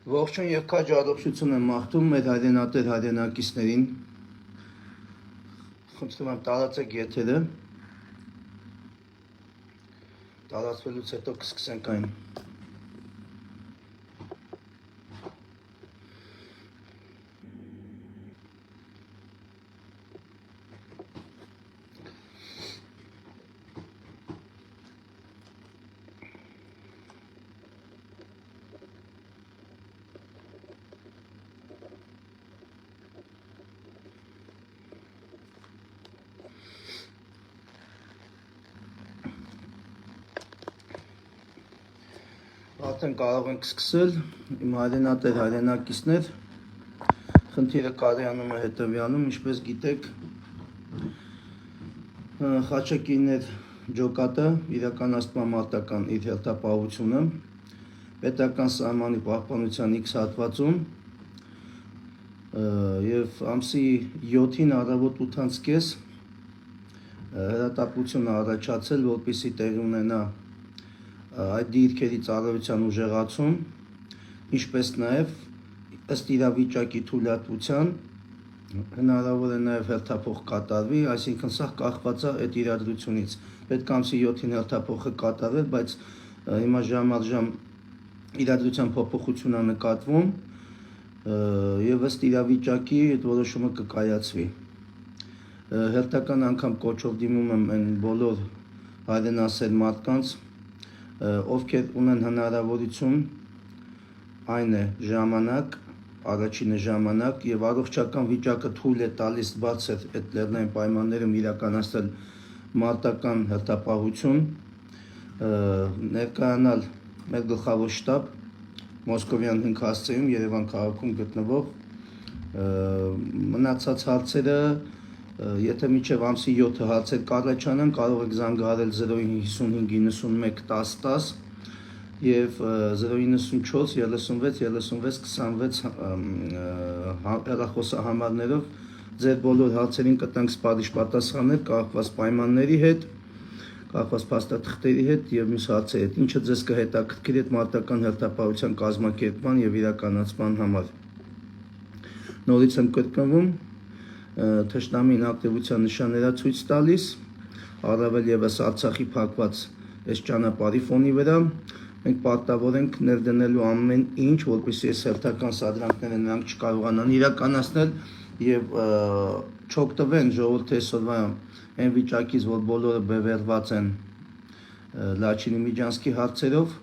Ողջույն եւ քաջ առողջություն եմ մաղթում մեր հայրենատեր հայրենակիցներին։ Խնդրում եմ տարածեք եթերը։ Տարածվելուց հետո կսկսենք այն։ Արդեն կարող ենք սկսել, իմ հայրենատեր հայրենակիցներ, խնդիրը կարողանում է հետևյալում, ինչպես գիտեք, Խաչակիրներ ջոկատը իրականացնում մարտական իր հերթապահությունը, պետական սահմանի պահպանության X հատվածում եւ ամսի 7-ին առավոտ 8:30 հրատապություն առաջացել, որպեսզի տեղի ունենա այդ դիրքերի ծառայության ուժեղացում, ինչպես նաև ըստ իրավիճակի թույլատվության հնարավոր է նաև հերթափոխ կատարվի, այսինքն սա կախված է այդ իրադրությունից։ Պետք է ամսի 7-ին հերթափոխը կատարվել, բայց հիմա ժամ առ ժամ իրադրության փոփոխություն է նկատվում եւ ըստ իրավիճակի այդ որոշումը կկայացվի։ Հերթական անգամ կոչով դիմում եմ այն բոլոր հայրենասեր մարդկանց, ովքեր ունեն հնարավորություն, այն է ժամանակ, առաջինը ժամանակ եւ առողջական վիճակը թույլ է տալիս բացել այդ լեռնային պայմաններում իրականացնել մարտական հերթապահություն, ներկայանալ մեր գլխավոր շտաբ Մոսկովյան 5 հասցեում Երևան քաղաքում գտնվող մնացած հարցերը, եթե մինչև ամսի 7-ը հարցեր կառաջանան, կարող եք զանգահարել 055 91 10 10 եւ 094 36 36 26 հեռախոսահամարներով ձեր բոլոր հարցերին կտանք սպառիչ պատասխաններ կախված պայմանների հետ, կախված փաստաթղթերի հետ եւ մյուս հարցերի հետ, ինչը ձեզ կհետաքրքրի այդ մարտական հերթապահության կազմակերպման եւ իրականացման համար։ Նորից եմ կրկնվում, թշնամին ակտիվության նշաններ է ցույց տալիս, առավել եւս Արցախի փակված այս ճանապարհի ֆոնի վրա, մենք պարտավոր ենք ներդնելու ամեն ինչ, որպեսզի այս հերթական սադրանքները նրանք չկարողանան իրականացնել եւ չօգտվեն ժողովրդի այսօրվա այն վիճակից, որ բոլորը բևեռված են Լաչինի Միջանցքի հարցերով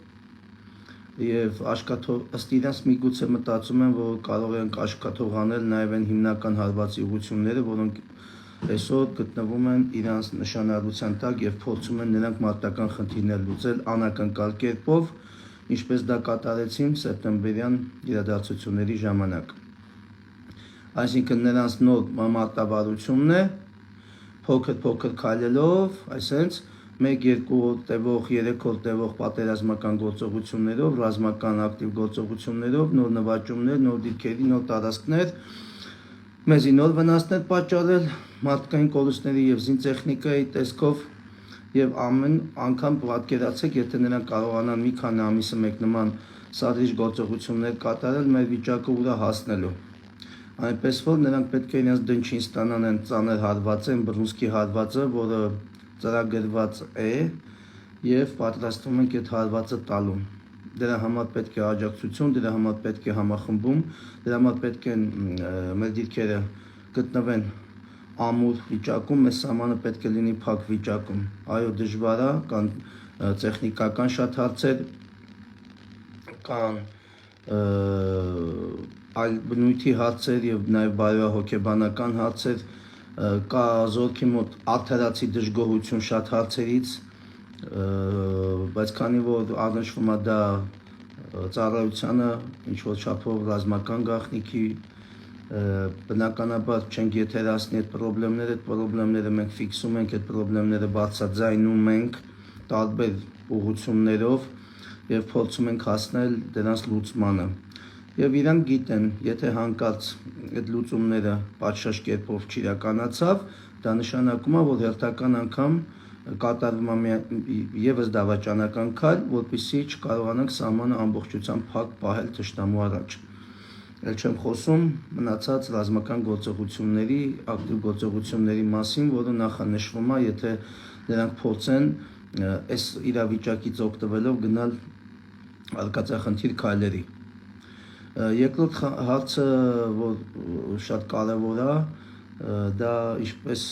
եւ ըստ իրենց միգուցե մտածում են, որ կարող են աշխատողանել նաեւ այն հիմնական հարվածի ուղղությունները, որոնք այսօր գտնվում են իրանց նշանառության տակ եւ փորձում են նրանք մարտական խնդիրներ լուծել անակնկալ կերպով, ինչպես դա կատարեցին սեպտեմբերյան իրադարձությունների ժամանակ։ Այսինքն նրանց նոր մարտավարությունն է, փոքր քայլելով, այսենց 1-2 օր տևող, 3 օր տևող պատերազմական գործողություններով, ռազմական ակտիվ գործողություններով, նոր նվաճումներ, նոր դիրքերի, նոր տարածքներ, մեզի նոր վնասներ պատճառել, մարդկային կորուստների եւ զինտեխնիկայի տեսքով եւ ամեն անգամ պատկերացեք, եթե նրանք կարողանան մի քանի ամիսը մեկ նման սադրիչ գործողություններ կատարել, մեր վիճակը ուրա հասնելու։ Այնպես որ նրանք պետք է իրենց դնչին ստանան այն ծանր հարվածը, այն բռունցքի հարվածը, որը ծրագրված է եւ պատրաստվում ենք այդ հարվածը տալու։ Դրա համար պետք է աջակցություն, դրա համար պետք է համախմբում, դրա համար պետք է մեր դիրքերը գտնվեն ամուր վիճակում, մեզ սահմանը պետք է լինի փակ վիճակում։ Այո, դժվար է, կան տեխնիկական շատ հարցեր, կան այլ բնույթի հարցեր եւ նաեւ բարոյահոգեբանական հարցեր, կա զորքի մոտ արդարացի դժգոհություն շատ հարցերից, բայց քանի որ առնչվում է դա ծառայությանը, ինչ որ չափով ռազմական գաղտնիքի, բնականաբար չենք եթերացնի այդ պրոբլեմները մենք ֆիքսում ենք, այդ պրոբլեմները բարձրաձայնում ենք տարբեր ուղղություններով եւ փորձում ենք հասնել դրանց լուծմանը։ Եվ իրանք գիտեն, եթե հանկարծ այդ լուծումները պատշաճ կերպով չիրականացավ, դա նշանակում է, որ հերթական անգամ կատարվում է եւս դավաճանական քայլ, որպեսզի չկարողանանք սահմանը ամբողջությամբ փակ պահել թշնամու առաջ։ Էլ չեմ խոսում մնացած ռազմական գործողությունների, ակտիվ գործողությունների մասին, որը նախանշվում է, եթե նրանք փորձեն այս իրավիճակից օգտվելով գնալ արկածախնդիր քայլերի։ Երկրորդ հարցը, որ շատ կարևոր է, դա ինչպես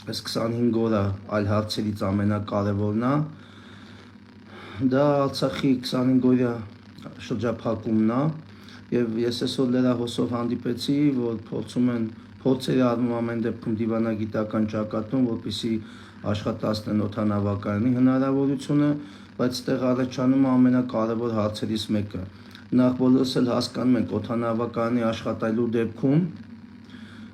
այս 25 օրը այլ հարցերից ամենակարևորն է, դա Արցախի 25-օրյա շրջափակումն է, եւ ես այսօր լրահոսով հանդիպեցի, որ փորձեր արվում ամեն դեպքում դիվանագիտական ճակատում, որպեսզի աշխատացնեն օդանավակայանի հնարավորությունը, բայց այդտեղ առաջանում է ամենակարևոր հարցերից մեկը։ Նախ բոլորս էլ հասկանում ենք օդանավակայանի աշխատելու դեպքում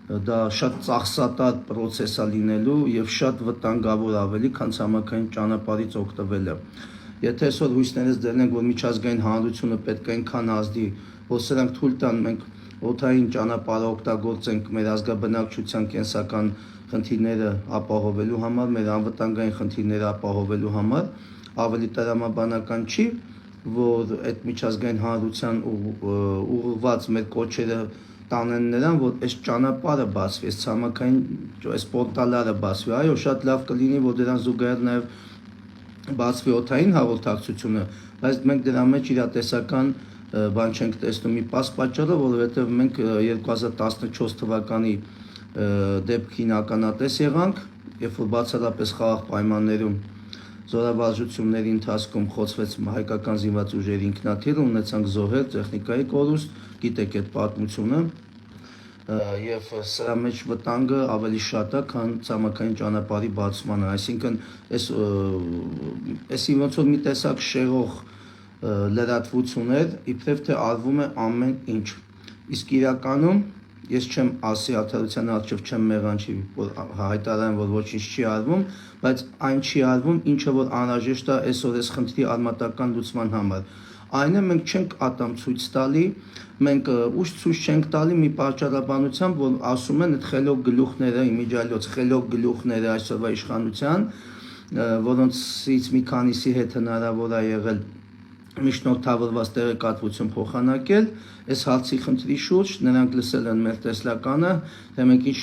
դա շատ ծախսատար process է լինելու եւ շատ վտանգավոր ավելի, քան ցամաքային ճանապարհից օգտվելը։ Եթե այսօր հույսներս դրենք, որ միջազգային հանրությունը պետք է այնքան ազդի, որ սրանք թույլ տան մենք օդային ճանապարհը օգտագործենք մեր ազգաբնակչության կենսական խնդիրները ապահովելու համար, մեր անվտանգային խնդիրները ապահովելու համար, ավելի տրամաբանական չի, որ այդ միջազգային հանրության ուղղված մեր կոչերը տանեն նրան, որ այս ճանապարհը բացվի, այս ցամաքային այս պորտալները բացվի, այո, շատ լավ կլինի, որ դրան զուգահեռ նաև բացվի օդային հաղորդակցությունը, բայց մենք դրա մեջ իրատեսական բան չենք տեսնում, մի պարզ պատճառը, որովհետև մենք 2014 թվականի դեպքին ականատես եղանք, երբ որ բացառապես խաղաղ պայմաններում զորավարժությունների ընթացքում խոցվեց հայկական զինված ուժերի ինքնաթիռը, ունեցանք զոհեր, տեխնիկայի կորուստ, գիտեք այդ պատմությունը, եւ սրա մեջ վտանգը ավելի շատ է, քան ցամաքային ճանապարհի բացմանը, այսինքն այսի ոնց որ մի տեսակ շեղող լրատվություններ, իբրև թե արվում է ամեն ինչ, իսկ իրականում ես չեմ ասի արդարության առջև չեմ մեղանչի, որ հայտարարեմ, որ ոչինչ չի արվում, բայց այն չի արվում, ինչը որ անհրաժեշտ է այսօր այս խնդրի արմատական լուծման համար։ Այն է, մենք չենք ատամ ցույց տալի, մենք ուշ ցույց չենք տալի մի պատճառաբանությամբ, որ ասում են այդ խելոք գլուխները, իմիջիալոց խելոք գլուխները այսօրվա իշխանության, որոնցից մի քանիսի հետ հնարավոր է եղել միջնորդավորված տեղեկատվություն փոխանակել, այս հարցի խնդրի շուրջ նրանք լսել են մեր տեսլականը, թե մենք ինչ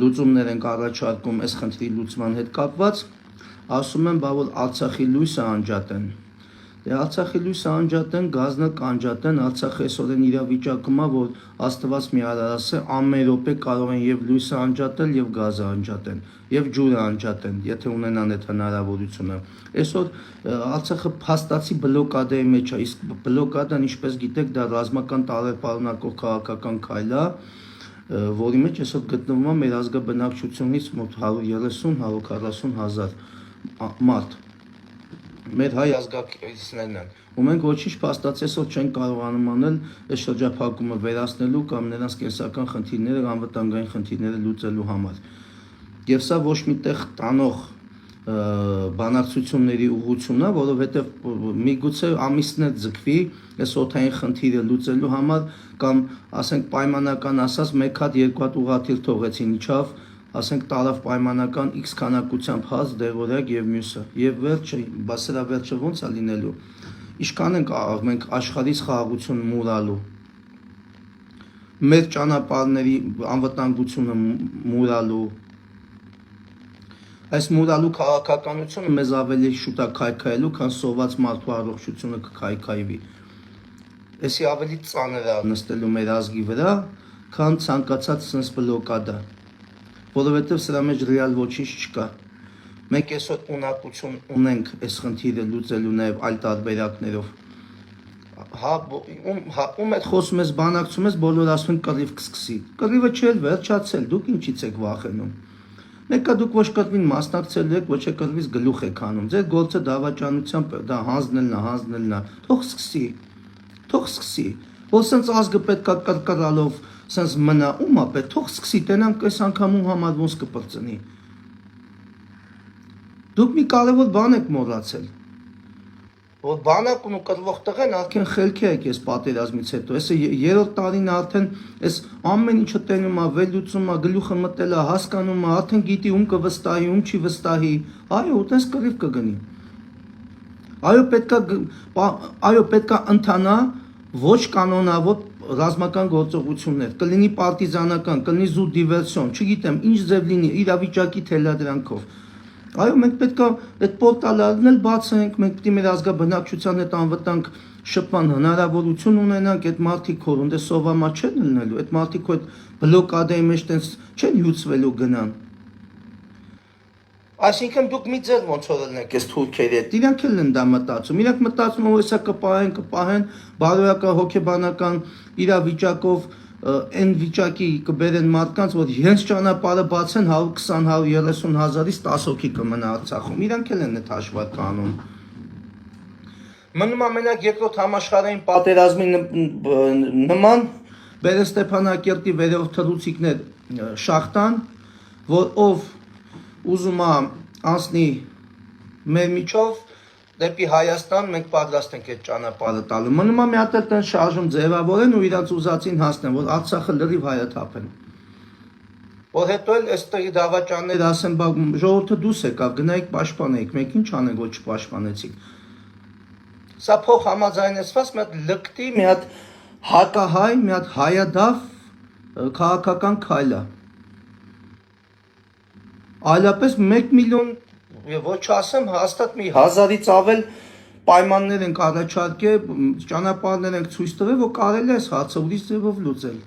լուծումներ ենք առաջարկում այս խնդրի լուծման հետ կապված, ասում են, բա որ Արցախի լույսը անջատեն։ Դե Արցախի լույսը անջատեն, գազնը կանջատեն, Արցախը այսօրեն իրավիճակում է, որ Աստված մի արարած է, ամեն րոպե կարող են եւ լույսը անջատել եւ գազը անջատեն, եւ ջուրը անջատեն, եթե ունենան այդ հնարավորությունը։ Այսօր Արցախը փաստացի բլոկադայի մեջ է, իսկ բլոկադան, ինչպես գիտեք, դա ռազմական տարեր պարունակող քաղաքական քայլ է, որի մեջ այսօր գտնվում է մեր ազգաբնակչությունից մոտ 130-140 հազար մարդ։ Մեր հայ ազգակիցներն են, ու մենք ոչինչ փաստացի այսօր չենք կարողանում անել այս շրջափակումը վերացնելու կամ նրանց կենսական խնդիրները, անվտանգային խնդիրները լուծելու համար։ Եվ սա ոչ միտեղ տանող բանակցությունների ուղղությունն է, որովհետև միգուցե ամիսներ ձգվի այս օդային խնդիրը լուծելու համար, կամ ասենք պայմանական ասած մեկ հատ երկու հատ ուղղաթիռ թողեցին, իջավ, ասենք տարավ պայմանական X քանակությամբ հաց, դեղորայք եւ մյուսը։ Եվ վերջը, բա սրա վերջը ո՞նց է լինելու։ Ինչքան ենք մենք աշխարհից խաղաղություն մուրալու։ Մեր ճանապարհների անվտանգությունը մուրալու։ Այս մուրալու քաղաքականությունը մեզ ավելի շուտ է քայքայելու, քան սոված մարդու առողջությունը կքայքայվի։ Էսի ավելի ծանր է նստելու մեր ազգի վրա, քան ցանկացած sense բլոկադա, որովհետև սրա մեջ ռեալ ոչինչ չկա։ Մենք այսօր ունակություն ունենք այս խնդիրը լուծելու նաև այլ տարբերակներով։ Ում հետ խոսում ես, բանակցում ես, բոլորը ասում են կռիվ կսկսի։ Կռիվը չի էլ վերջացել, դուք ինչից եք վախենում։ Մեկը դուք ոչ կռվին մասնակցելու եք, ոչ է կռվից գլուխ եք հանում։ Ձեր գործը դավաճանությամբ դա հանձնելն է։ Թող սկսի։ Որ սենց ազգը պետքա կրկռալով սենց մնա, ում է պետք, թող սկսի, տենանք այս անգամ ում համար ոնց կպրծնի։ Դուք մի կարևոր բան եք մոռացել։ որ բանակն ու կռվող տղեն արդեն խելքի եք ես պատերազմից հետո, ես երրորդ տարին արդեն ես ամեն ինչը տենում է, վերլուծում է, գլուխը մտել է, հասկանում է, արդեն գիտի ում կվստահի, ում չի վստահի, այո, ուտես կռիվ կգնի։ Այո, պետքա ընթանա ոչ կանոնավոր ռազմական գործողություններ, կլինի պարտիզանական, կլինի զուտ դիվերսիոն, չգիտեմ, ինչ ձև լինի, իրավիճակի թելադրանքով։ Այո, մենք պետք է այդ պորտալներն էլ բացենք, մենք պետք է մեր ազգաբնակչության հետ անվտանգ շփման հնարավորություն ունենանք, այդ մարդիկ հոր ունդ սովամա չեն լինելու, այդ մարդիկ այդ բլոկադայի մեջ տենց չեն հյուծվելու գնան։ Այսինքն դուք մի ձեր ոնց որ ելնեք այս թուրքերի հետ, իրանք էլ են դա մտածում, իրանք մտածում որ հեսա կպահեն, բարոյական հոգեբանական իրավիճակով այն վիճակի կբերեն մարդկանց, որ հենց ճանապարհը բացեն 120-130 հազարից 10 հոգի կմնա Արցախում, իրանք էլ են այդ հաշվարկը անում։ Մնում ամենակ երկրորդ համաշխարհային պատերազմի նման Բերեն Ստեփանակերտի վերևով թռուցիկներ շախտան, որ ով ուզում է անցնի մեր միջով դեպի Հայաստան, մենք պատրաստ ենք այդ ճանապարհը տալու։ Մնում է մի հատ էլ տեն շարժում ձևավորեն ու իրանց ուզածին հասնեն, որ Արցախը լրիվ հայաթափեն։ Որ հետո էլ այստեղի դավաճաններ ասեն, բա ժողովուրդը դուրս եկավ, գնայիք պաշտպանեիք, մենք ինչ անենք, որ չպաշտպանեցիք։ Սա փող համաձայնեցված մի հատ լկտի, մի հատ հակահայ, մի հատ հայադավ քաղաքական քայլ է։ Այլապես 1 միլիոն եւ ոչ ասեմ հաստատ մի 1000-ից ավել պայմաններ ենք առաջարկել, ճանապարհներ ենք ցույց տվել, որ կարելի է այս հարցը ուրիշ ձևով լուծել։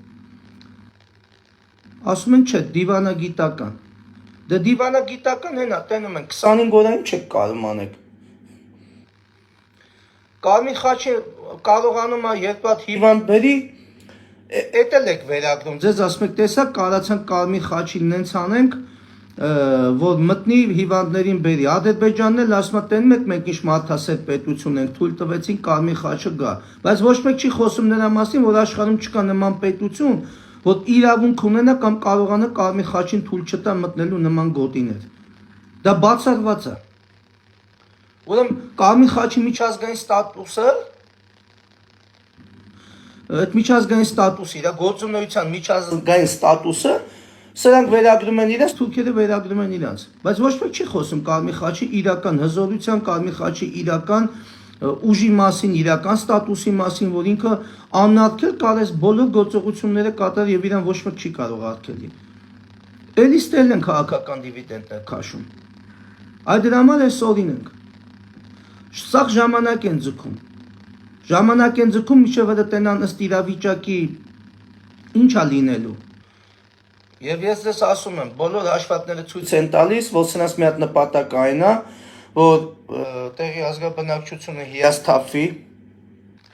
Ասում են չէ, դիվանագիտական։ Դե դիվանագիտական հենա, տենում են 25 օրային չեք կարող անեք։ Կարմիր խաչը կարողանում է երկու հատ հիվանդ բերի, էդ էլ եք վերագրում։ Ձեզ ասում եք, տեսա, կարացանք Կարմիր խաչին նենց անենք, որ մտնի հիվանդներին բերի։ Ադրբեջանն էլ ասում է, տենում եք մենք ինչ մարդասեր պետություն ենք, թույլ տվեցին Կարմիր խաչը գա։ Բայց ոչ մեկ չի խոսում նրա մասին, որ աշխարհում չկա նման պետություն, որ իրավունք ունենա կամ կարողանա Կարմիր խաչին թույլ չտա մտնելու նման գոտիներ։ Դա բացառված է։ Ուրեմն Կարմիր խաչի միջազգային ստատուսը, այդ միջազգային ստատուսը, իր գործունեության միջազգային ստատուսը սրանք վերագրում են իրենց, թուրքերը վերագրում են իրենց, բայց ոչ մեկ չի խոսում Կարմիր խաչի իրական հզորության, Կարմիր խաչի իրական ուժի մասին, իրական ստատուսի մասին, որ ինքը անարգել կարես բոլոր գործողությունները կատարել եւ իրան ոչ մեկ չի կարող արգելի։ Էլի ստել են քաղաքական դիվիդենտներ քաշում։ Այդ դրա համար էս օրին ենք։ Սաղ ժամանակ են ձգում։ Ժամանակ են ձգում, մինչև դա տենան ըստ իրավիճակի ինչա լինելու։ Եվ ես ձեզ ասում եմ, բոլոր հաշվարկները ցույց են տալիս, որ սրանց մի հատ նպատակային է, որ տեղի ազգաբնակչությունը հիասթափվի,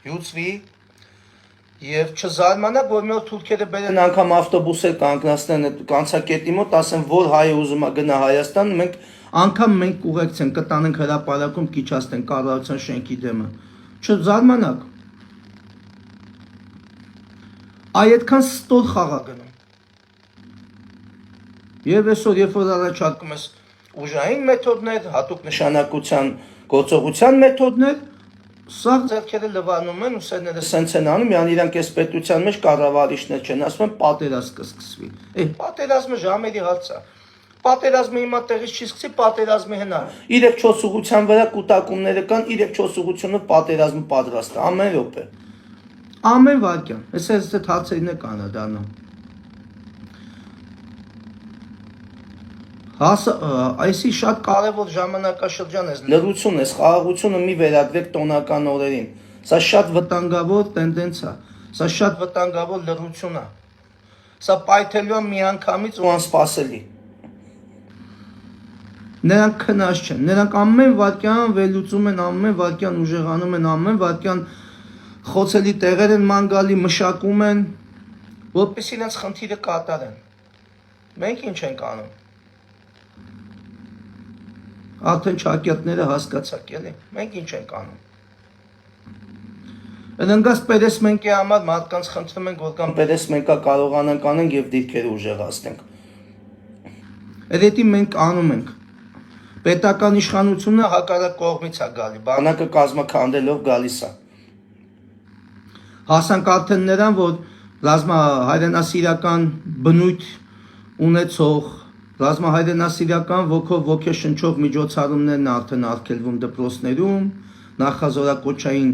հյուծվի եւ չզարմանա, որ մի օր թուրքերը բերեն անգամ ավտոբուսեր կանգնացնեն այդ կանցակետի մոտ, ասեն, որ հայը ուզում է գնա Հայաստան, մենք կուղեկցենք, կտանենք հրապարակում, կիչացնենք կառավարության շենքի դեմը։ Չզարմանաք։ Այդքան ստոր խաղ է գնում։ Եվ այսօր, երբ որ առաջարկում ես ուժային մեթոդներ, հատուկ նշանակության գործողության մեթոդներ, սա ձեռքերը լվանում են ու սերները սենց են անում, յան իրանք այս պետության մեջ կառավարիչներ չեն, ասում են պատերազմ կսկսվի։ Պատերազմը ժամերի հարց է։ Պատերազմը հիմա տեղից չի սկսի, պատերազմի հնա։ 3-4 ուղղության վրա կուտակումները կան, 3-4 ուղղությունով պատերազմը պատրաստ է, ամեն րոպե։ Ամեն վայրկյան։ Այս հարցերին է կանադառնում։ Այսի շատ կարևոր ժամանակաշրջան է, լրություն է, խաղաղությունը մի վերագրեք տոնական օրերին։ Սա շատ վտանգավոր տենդենս է, սա շատ վտանգավոր լրություն է։ Սա պայթելու է միանգամից ու անսպասելի։ Նրանք քնած չեն, նրանք ամեն վայրկյան վերլուծում են, ամեն վայրկյան ուժեղանում են, ամեն վայրկյան խոցելի տեղեր են ման գալի, մշակում են, որպեսզի իրենց խնդիրը կատարեն։ Մենք ինչ ենք անում։ Արդեն ճակատները հասկացաք էլի, մենք ինչ ենք անում։ Ընկած պերեսմենկի համար մարդկանց խնդրում ենք, որ կամ պերեսմենկա կարողանանք անենք եւ դիրքերը ուժեղացնենք։ Էդի մենք անում ենք։ Պետական իշխանությունը հակառակ կողմից է գալի, բանակը կազմաքանդելով գալիս է։ Հասանք արդեն նրան, որ ռազմահայրենասիրական բնույթ ունեցող, ռազմահայրենասիրական ոգով ոգեշնչող միջոցառումներն արդեն արգելվում դպրոցներում, նախազորակոչային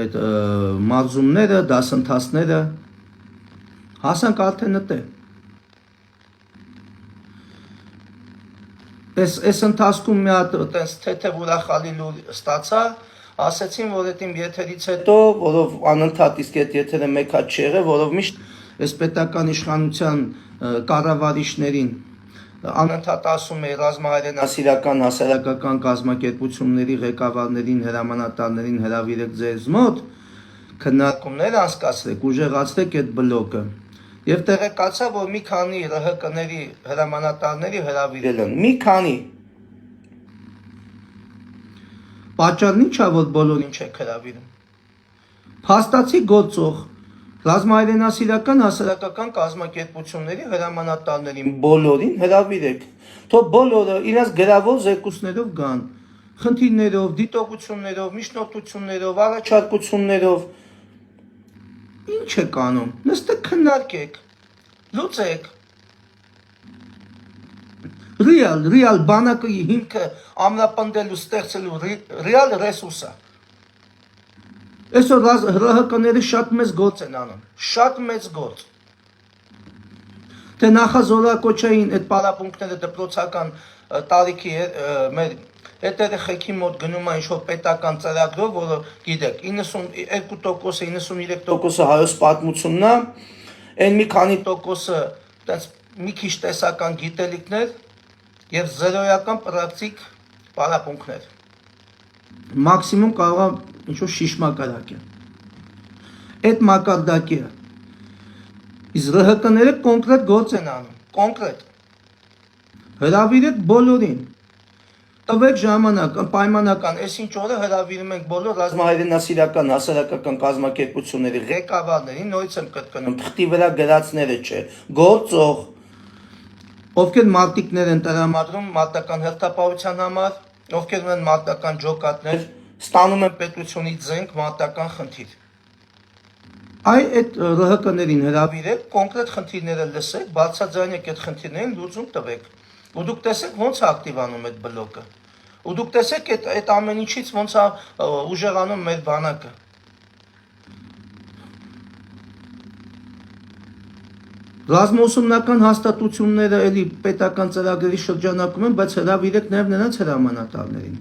այդ մարզումները, դասընթացները, հասանք արդեն այդտե։ Այս ընթացքում մի հատ այտենց թեթև ուրախալի լուր ստացա, ասեցին, որ այդ իմ եթերից հետո, որով անընդհատ իսկ այդ եթերը մեկ հատ չի եղել, որով միշտ այս պետական իշխանության կառավարիչներին անընդհատ ասում էի ռազմահայրենասիրական հասարակական կազմակերպությունների ղեկավարներին, հրամանատարներին հրավիրեք ձեզ մոտ, քննարկումներ անցկացրեք, ուժեղացրեք այդ բլոկը։ Եվ տեղեկացա, որ մի քանի ՌՀԿ-ների հրամանատարների հրավիրել են, մի քանի։ Պատճառն ի՞նչ է, որ բոլորին չեք հրավիրում։ Փաստացի գործող ռազմահայրենասիրական հասարակական կազմակերպությունների հրամանատարներին բոլորին հրավիրեք, թող բոլորը իրենց գրավոր զեկույցներով գան, խնդիրներով, դիտողություններով, միջնորդություններով, առաջարկություններով։ Ինչ է կանում, նստեք քննարկեք, լուծեք։ Ռիալ բանակի հիմքը ամրապնդելու, ստեղծելու ռիալ ռեսուրս է։ Այսօր ՌՀԿ-ները շատ մեծ գործ են անում, շատ մեծ գործ։ Թե նախազորակոչային այդ պարապմունքները դպրոցական տարիքի մեր այդ երեխեքի մոտ գնում է ինչ-որ պետական ծրագրով, որը գիտեք 92%-ը, 93%-ը հայոց պատմությունն է, այն մի քանի տոկոսը այդպես մի քիչ տեսական գիտելիքներ եւ զրոյական պրակտիկ պարապմունքներ։ Մաքսիմում կարող է ինչ-որ շիշմակարակ է։ Այդ մակարդակի է։ Իսկ ՌՀԿ-ները կոնկրետ գործ են անում, կոնկրետ։ Հրավիրեք բոլորին։ Տվեք ժամանակ, պայմանական, այսինչ օրը հրավիրում ենք բոլոր ռազմահայրենասիրական հասարակական կազմակերպությունների ղեկավարներին, նորից եմ կրկնում, թղթի վրա գրածները չէ, գործող, ովքեր մարտիկներ են տրամադրում մարտական հերթապահության համար, ովքեր ունեն մարտական ջոկատներ, ստանում են պետությունից զենք մարտական խնդիր։ Այդ ՌՀԿ-ներին հրավիրեք, կոնկրետ խնդիրները լսեք, բարձրաձայնեք այդ խնդիրներին լուծում տվեք։ Ու դուք տեսեք ոնց է ակտիվանում այդ բլոկը։ Ու դուք տեսեք այդ ամեն ինչից ոնց է ուժեղանում մեր բանակը։ Ռազմաուսումնական հաստատությունները էլի պետական ծրագրերի շրջանակում են, բայց հրավիրեք նաև նրանց հրամանատարներին։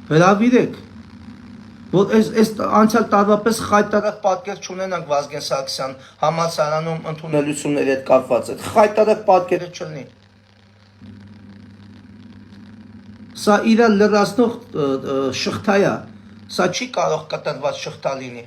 Հրավիրեք, որ այս անցյալ տարվա պես խայտարակ պատկեր չունենանք Վազգեն Սարգսյան համալսարանում ընդունելությունների հետ կապված, այդ խայտարակ պատկերը չլինի։ Սա իր լրացնող շղթա է, սա չի կարող կտրված շղթա լինի։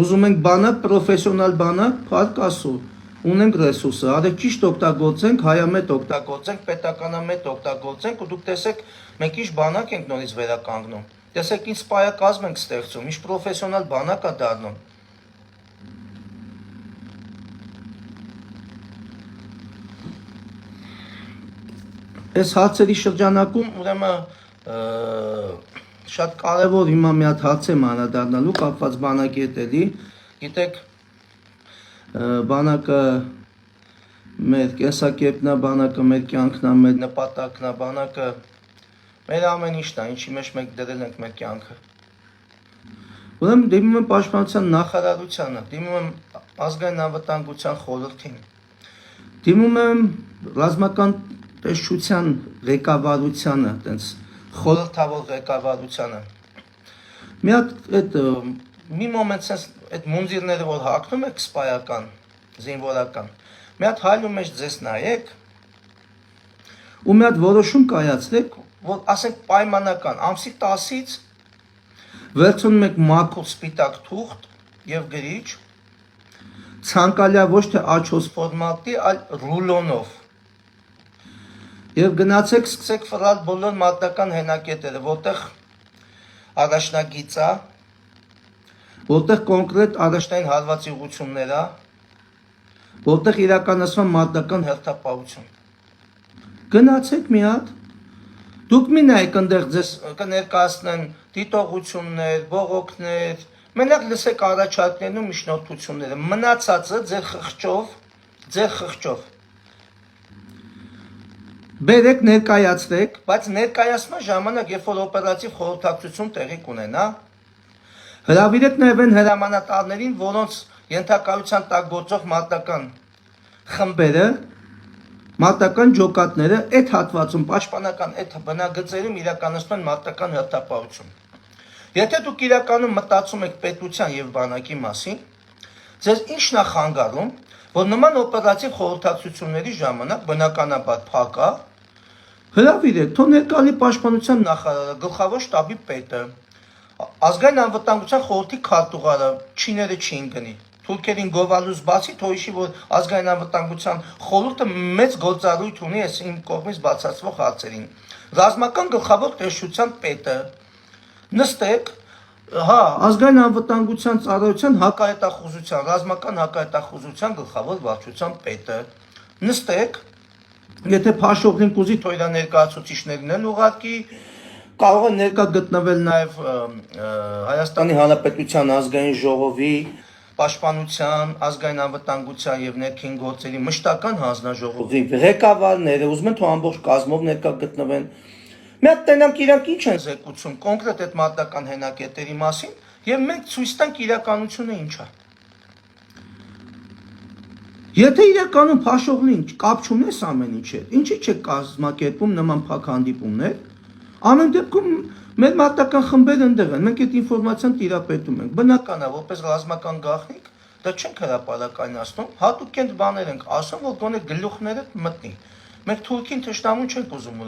Ուզում ենք բանակ, պրոֆեսիոնալ բանակ, փառք Աստծո, ունենք ռեսուրսը, արեք ճիշտ օգտագործենք, հայամետ օգտագործենք, պետականամետ օգտագործենք, ու դուք տեսեք, մենք ինչ բանակ ենք նորից վերականգնում։ Տեսեք, ինչ սպայակազմ ենք ստեղծում, ինչ պրոֆեսիոնալ բանակ է դառնում։ Այս հարցերի շրջանակում ուրեմն շատ կարևոր հիմա մի հատ հարց եմ անդրադառնալու կապված բանակի հետ էլի, գիտեք, բանակը մեր կենսակերպն է, բանակը մեր կյանքն է, մեր նպատակն է, բանակը մեր ամեն ինչն է, ինչի մեջ մենք դրել ենք մեր կյանքը։ Ուրեմն դիմում եմ պաշտպանության նախարարությանը, դիմում եմ ազգային անվտանգության խորհրդին, դիմում եմ ռազմական տեսչության ղեկավարությանը, այտենց խորհրդավոր ղեկավարությանը։ Մի հատ այդ մի մոմենտ sense այդ մունձիրները որ հագնում եք սպայական, զինվորական, մի հատ հայլու մեջ ձեզ նայեք ու մի հատ որոշում կայացրեք, որ ասենք պայմանական ամսի 10-ից վերցնում եք մաքուր սպիտակ թուղթ եւ գրիչ, ցանկալիա ոչ թե A4 ֆորմատի, այլ ռուլոնով։ Եվ գնացեք, սկսեք ֆռալ բոլոր մարտական հենակետերը, որտեղ առաջնագիծ է, որտեղ կոնկրետ առաջնային հարվածի ուղղություններ է, որտեղ իրականացման մարտական հերթապահություն։ Գնացեք մի հատ, դուք մի նայեք այնտեղ ձեզ կներկայացնեն դիտողություններ, բողոքներ, մենակ լսեք առաջարկներն ու միջնորդությունները, մնացածը ձեր խղճով բերեք ներկայացրեք, բայց ներկայացման ժամանակ, երբ որ օպերատիվ խորհրդակցություն տեղի կունենա, հրավիրեք նաև այն հրամանատարներին, որոնց ենթակայության տակ գործող մարտական խմբերը, մարտական ջոկատները այդ հատվածում, պաշտպանական այդ բնագծերում իրականացնում են մարտական հերթապահություն։ Եթե դուք իրականում մտածում եք պետության եւ բանակի մասին, ձեզ ինչն է խանգարում, որ նման օպերատիվ խորհրդակցությունների ժամանակ բնականաբար փակա, հրավիրեք, թող ներկայանի պաշտպանության նախարարը, գլխավոր շտաբի պետը, ազգային անվտանգության խորհրդի քարտուղարը, չիները չին գնի։ Թուրքերին գովալուց բացի թող իշի, որ ազգային անվտանգության խորհուրդը մեծ գործառույթ ունի այս իմ կողմից բացացվող հարցերին։ Ռազմական գլխավոր տեսչության պետը նստեք, հա, ազգային անվտանգության ծառայության հակահետախուզության, ռազմական հակահետախուզության գլխավոր վարչության պետը նստեք, եթե փաշողին կուզի թող իր ներկայացուցիչներն էլ ուղարկի, կարող է ներկա գտնվել նաև Հայաստանի Հանրապետության ազգային ժողովի պաշտպանության, ազգային անվտանգության եւ ներքին գործերի մշտական հանձնաժողովի ղեկավարները, ուզում են թող ամբողջ կազմով ներկա գտնվեն։ Մի հատ տենանք իրանք ինչ են զեկուցում կոնկրետ այդ մարտական հենակետերի մասին եւ մենք ցույց տանք իրականությունը ինչ է։ Եթե իրականում փաշողին կապ չունես ամեն ինչի հետ, ինչի՞ չեք կազմակերպում նման փակ հանդիպումներ, ամեն դեպքում մեր մարտական խմբերը ընդեղ են, մենք այդ ինֆորմացիան տիրապետում ենք, բնական է, որպես ռազմական գաղտնիք, դա չենք հրապարակայնացնում, հատուկ են բաներ ենք ասում, որ գոնե գլուխները մտնի։ Մենք Թուրքին թշնամուն չենք ուզում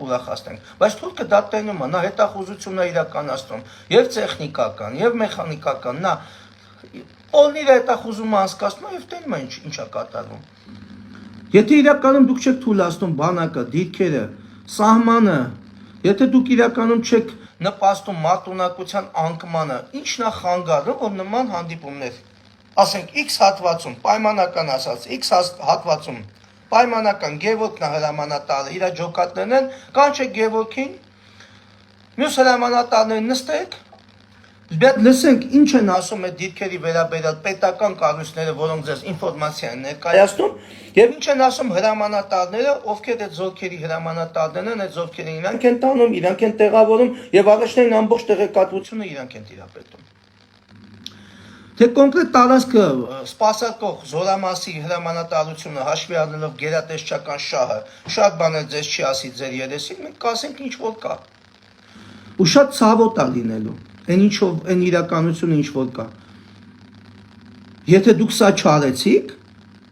ուրախացնենք, բայց Թուրքը դա տենում է, նա հետախուզություն է իրականացնում, եւ տեխնիկական, եւ մեխանիկական, նա Օրն իր հետախուզումը անցկացնում եւ տենում է ինչա կատարվում։ Եթե իրականում դուք չեք թույլատնում բանակը, դիրքերը, սահմանը, եթե դուք իրականում չեք նպաստում մարտունակության անկմանը, ինչն է խանգարում, որ նման հանդիպումներ, ասենք X հատվածում, պայմանական ասած, X հատվածում, պայմանական Գևորգն է հրամանատարը, իր ջոկատներն են, կանչեք Գևորգին, մյուս հրամանատարներին նստեք, Բայց լսենք ինչ են ասում այդ դիրքերի վերաբերյալ պետական կառույցները, որոնք ձեզ ինֆորմացիա են ներկայացնում, եւ ինչ են ասում հրամանատարները, ովքեր այդ զորքերի հրամանատարներն են, այդ զորքերը իրանք են տանում, իրանք են տեղավորում եւ առաջնային ամբողջ տեղեկատվությունը իրանք են տիրապետում։ Թե կոնկրետ տարածքը սպասարկող Զորամասի հրամանատարությունը հաշվի առնելով գերատեսչական շահը, շատ բաներ ձեզ չի ասի ձեր երեսին, մենք կասենք ինչ որ կա։ Ու շատ ցավոտ է լինելու։ Այն ինչով այն իրականությունը ինչ որ կա։ Եթե դուք սա չարեցիք,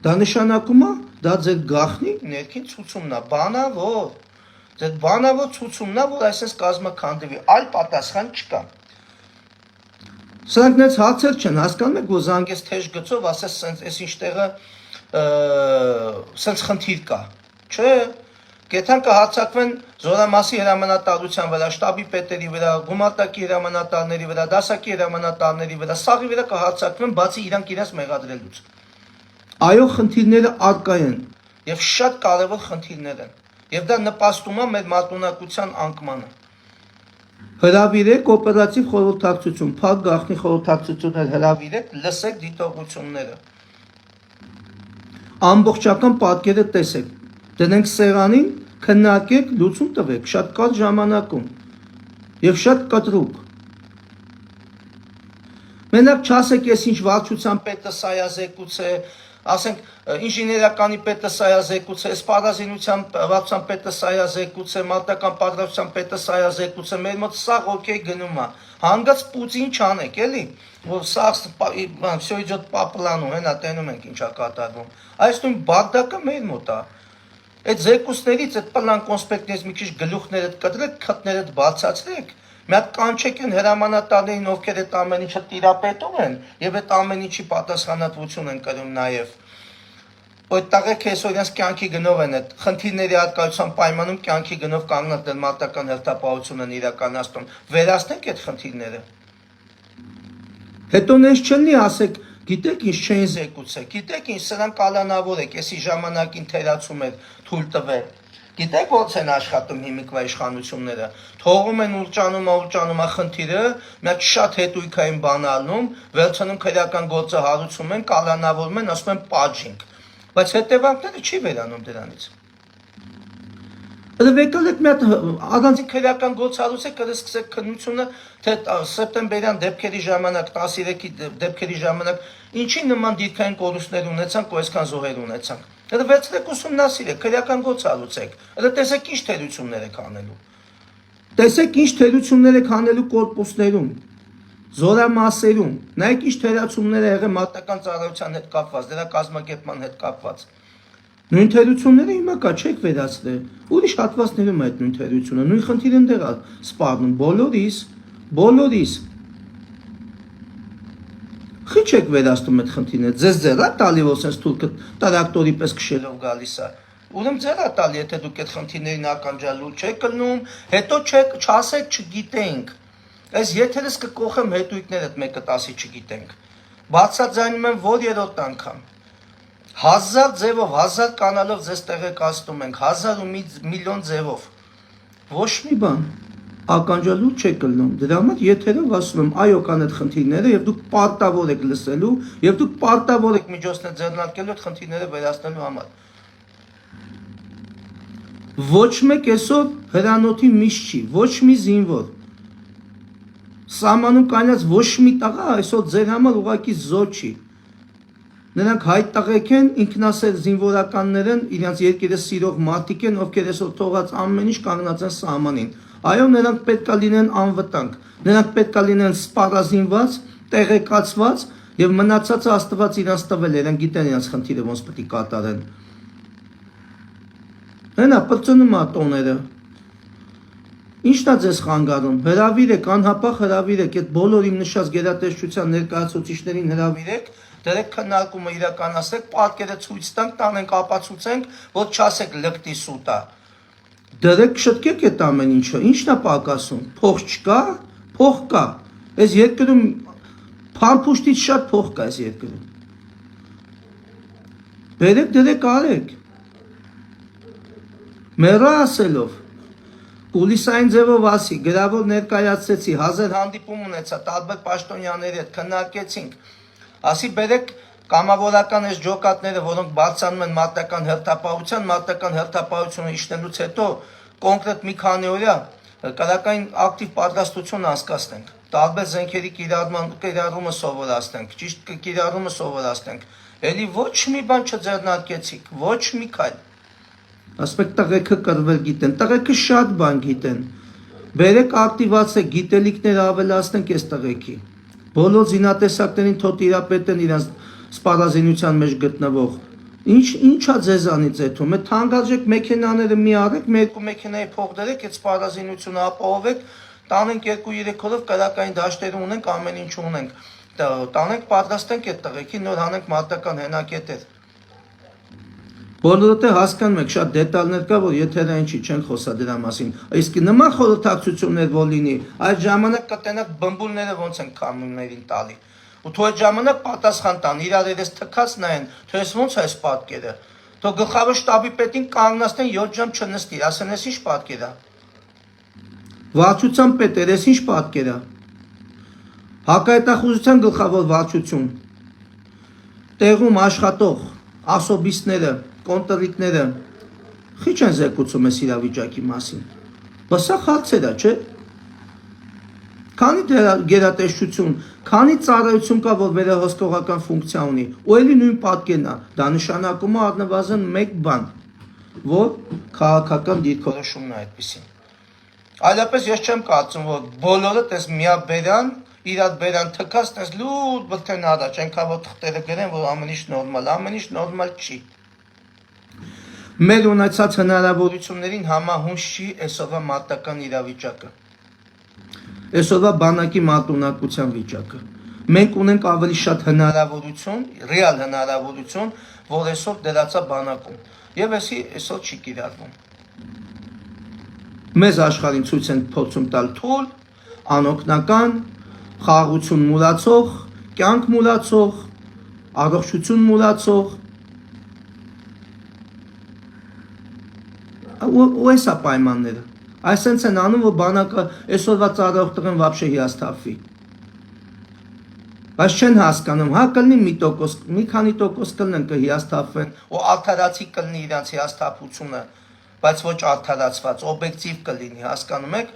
դա նշանակում է դա ձեր գաղտնի ներքին ցուցումն է, բանավոր։ Ձեր բանավոր ցուցումն է, որ այսպես կազմաքանդվի, այլ պատասխան չկա։ Սրանք նենց հարցեր չեն, հասկանում եք, որ զանգես թեժ գծով, ասես սենց այս ինչ տեղը սենց խնդիր կա։ Չէ։ Գետան կհարցակվեն Զորամասի հրամանատարության վրա, շտաբի պետերի վրա, գումարտակի հրամանատարների վրա, դասակի հրամանատարների վրա, սաղի վրա կհարցակվեն, բացի իրանք իրենց մեղադրելուց։ Այո, խնդիրները առկա են եւ շատ կարեւոր խնդիրներ են։ Եվ դա նպաստում է մեր մարտունակության անկմանը։ Հրավիրեք օպերատիվ խորհրդակցություն, փակ գաղտնի խորհրդակցություններ հրավիրեք, լսեք դիտողությունները։ Ամբողջական պատկերը տեսեք։ Դնենք սեղանին, քննարկեք, լուծում տվեք, շատ կարճ ժամանակում եւ շատ կտրուկ։ Մենակ չասեք, ես ինչ վարչության պետը սայազեկուց է, ասենք ինժեներականի պետը սայազեկուց է, սպառազինության վարչության պետը սայազեկուց է, մարտական պատրաստության պետը սայազեկուց է, մեր մոտ սա օքեյ գնում է։ Հանգած Պուտին չանեք, էլի, որ սա всё идёт по плану, հենա տենում ենք ինչա կատարվում։ Այս նույն բադակը մեր մոտ է։ Այդ զեկուցներից, այդ պլան կոնսպեկտներից մի քիչ գլուխներդ կտրեք, քթներդ բացացրեք, մի հատ կանչեք են հրամանատարներին, ովքեր այդ ամեն ինչը տիրապետում են եւ այդ ամեն ինչի պատասխանատվություն են կրում նաեւ։ Այդ տղեկ այսօր իրենց կյանքի գնով են այդ խնդիրների արկայության պայմանում կյանքի գնով կանգնած են մարտական հերթապահություն են իրականացնում։ Վերացնենք այդ խնդիրները։ Հետո նենց չլինի ասեք Գիտեք ինչ չէին զեկուցել, գիտեք ինչ սրանք կալանավոր եք, էսի ժամանակին թերացում էր թույլ տվել։ Գիտեք ոնց են աշխատում հիմիկվա իշխանությունները, թողում են ուրջանում խնդիրը, մի հատ շատ հետույքային բան ալնում, վերցնում քրեական գործը հարուցում են, կալանավորում են, ասում են պատժինք, բայց հետևանքները չի վերանում դրանից։ Եկալ եք մի հատ առանձին քրեական գործ հարուցեք, կսկսեք քննությունը, թե սեպտեմբերյան դեպքերի ժամանակ, 13-ի դեպքերի ժամանակ ինչի նման դիրքային կորուստներ ունեցանք, ու այսքան զոհեր ունեցանք։ Վերցրեք ուսումնասիրեք, քրեական գործ հարուցեք, տեսեք ինչ թերություններ եք անելու։ Տեսեք ինչ թերություններ եք անելու կորպուսներում, զորամասերում, նայեք ինչ թերացումներ է եղել մատական ծառայության հետ կապված, դրա կազմակերպման հետ կապված։ Նույն թերությունները հիմա կա չեք վերացնել, ուրիշ հատվածներում այդ նույն թերությունը, նույն խնդիրը ընդեղ է սպառնում, բոլորիս։ Խի չեք վերացնում այդ խնդիրները, ձեզ ձեռ է տալի, որ սենց թուրքը տրակտորի պես քշելով գալիս է։ Ուրեմն ձեռ է տալի, եթե դուք այդ խնդիրներին ականջալու չեք կլնում, հետո չասեք չգիտենք։ Այս եթերս կկողեմ հետույքներդ 1-10-ի չգիտենք։ Բացաձայնում եմ որ երրորդ անգամ։ 1000 ձևով, 1000 կանալով ձեզ տեղեկացնում ենք, 1000 ու միլիոն ձևով։ Ոչ մի բան ականջալու չեք կլնում։ Դրա համար եթերով ասում եմ, այո կան այդ խնդիրները եւ դուք պարտավոր եք լսելու եւ դուք պարտավոր եք միջոցներ ձեռնարկելու այդ խնդիրները վերացնելու համար։ Ոչ մեկ այսօր հրանոթի միշտ չի, ոչ մի զինվոր։ Սահմանում կանած ոչ մի տղա այսօր ձեր համար ուղղակի զոհ չի։ Նրանք հայտ տղեկ են, ինքնասեր զինվորականներ են, իրենց երկիրը սիրող մարդիկ են, ովքեր այսօր թողած ամեն ինչ կանգնած են սահմանին։ Այո, նրանք պետք է լինեն անվտանգ, նրանք պետք է լինեն սպառազինված, տեղեկացված եւ մնացածը Աստված իրենց տվել է, իրենք գիտեն իրենց խնդիրը ոնց պետք է կատարեն։ Հենա պրծնում է տոները։ Ինչն է ձեզ խանգարում։ Հրավիրեք, անհապաղ հրավիրեք, այդ բոլոր իմ նշած գերատեսչության ներկայացուցիչներին հրավիրեք, դրեք քննարկումը իրականացրեք, պատկերը ցույց տանք, տանենք, ապացուցենք, որ չասեք լկտի սուտ է։ Դրեք շտկեք այդ ամեն ինչը, ինչն է պակասում։ Փող չկա, փող կա։ Այս երկրում փամփուշտից շատ փող կա այս երկրում։ Բերեք դրեք արեք։ Մեռա ասելով Կուլիսային ձևով ասի, գրավոր ներկայացրեցի, 1000 հանդիպում ունեցա, տարբեր պաշտոնյաների հետ քննարկեցինք։ Ասի բերեք կամավորական այս ջոկատները, որոնք բարձրանում են մարտական հերթապահությունը իջնելուց հետո կոնկրետ մի քանի օրյա կրակային ակտիվ պատրաստություն անցկացնենք, տարբեր զենքերի կիրառումը սովորացնենք, ճիշտ կիրառումը սովորացնենք։ Էլի ոչ մի բան չձեռնարկեցիք, ոչ մի քայլ։ Ասպեք տղեկը կրվել գիտեն, տղեկը շատ բան գիտեն։ Բերեք ակտիվացեք, գիտելիքներ ավելացնենք այս տղեկի։ Բոլոր զինատեսակներին թող տիրապետեն իրենց սպառազինության մեջ գտնվող։ Ինչա ձեզանից էթում, այդ թանկարժեք մեքենաները մի արեք, մի երկու մեքենայի փող դրեք, այդ սպառազինությունը ապահովեք, տանենք 2-3 օրով կրակային դաշտեր ունենք, ամեն ինչ ունենք։ Տանենք պատրաստենք այդ տղեկին, նոր հանենք մարտական հենակետեր։ Բոլորը հասկանում եք, շատ դետալներ կա, որ եթերային չի, չեն խոսա դրա մասին։ Իսկ նման խորհրդակցություններ որ լինի, այդ ժամանակ կտենակ բմբուլները ոնց են կամիներին տալի։ Ու թող այդ ժամանակ պատասխան տան, իրար երես թքած նայեն, թե ես ոնց է այս պատկերը։ Թող գլխավոր շտաբի պետին կանգնացնեն 7 ժամ չնստի, ասեն ես ինչ պատկեր է։ Վարչության պետ, ես ինչ պատկեր է։ Հակահետախուզության գլխավոր վարչություն։ Տեղում աշխատող ասոբիստները կոնտրիկները խիչ են զեկուցում այս իրավիճակի մասին։ Բսա խացերա, չէ։ Քանի գերատեսչություն, քանի ծառայություն կա, որ վերահսկողական ֆունկցիա ունի, ու էլի նույն պատկերն է, դա նշանակում է առնվազն մեկ բան, որ քաղաքական դիրքորոշումն է այդպեսին։ Այլապես ես չեմ կարծում, որ բոլորը տես միաբերան, իրար բերան թքած, տես լուտ բլթեն առաջ, ենքա որ թղթերը գրեն, որ ամեն ինչ նորմալ չի։ Մեր ունեցած հնարավորություններին համահունչ չի այսօրվա մարտական իրավիճակը, այսօրվա բանակի մարտունակության վիճակը։ Մենք ունենք ավելի շատ հնարավորություն, ռեալ հնարավորություն, որ այսօր դրացա բանակում, եւ այսօր չի կիրառվում։ Մեզ աշխարհին ցույց են փորձում տալ թույլ, անօգնական, խաղաղություն մուրացող, կյանք մուրացող, առողջություն մուրացող, ու էսա պայմանները, այսենց են անում, որ բանակը այսօրվա ծառայող տղեն վաբշե հիասթափվի, բայց չեն հասկանում, հա կլնի մի քանի տոկոս կլնեն կհիասթափվեն, ու արդարացի կլնի իրանց հիասթափությունը, բայց ոչ արդարացված, օբյեկտիվ կլինի, հասկանում եք,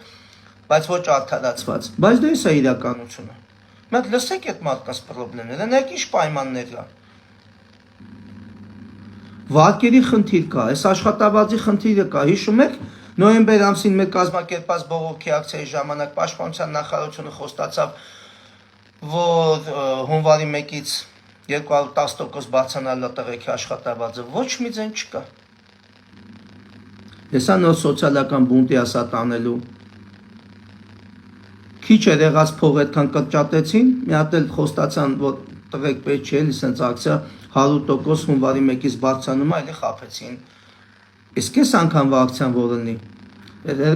բայց ոչ արդարացված, բայց դա էսա իրականությունը, մենք լսեք այդ մարդկանց պրոբլեմները, նայեք ինչ պայմաններ կա, վարկերի խնդիր կա, այս աշխատավարձի խնդիրը կա, հիշում եք, նոյեմբեր ամսին մեր կազմակերպած բողոքի ակցիայի ժամանակ Պաշտպանության նախարարությունը խոստացավ, որ հունվարի 1-ից 210% բարձրանալու տղեկի աշխատավարձը, ոչ մի ձեն չկա։ Հեսա նոր սոցիալական բունտի ասա տանելու։ Քիչ էր եղած փող այդքան կրճատեցին, մի հատ էլ խոստացան, որ տղեկ պետք չէ, սենց ակցիա 100% հունվարի 1-ից բարձրանում է, էլի խաբեցին։ Իսկ այս անգամվա ակցիան որ լինի,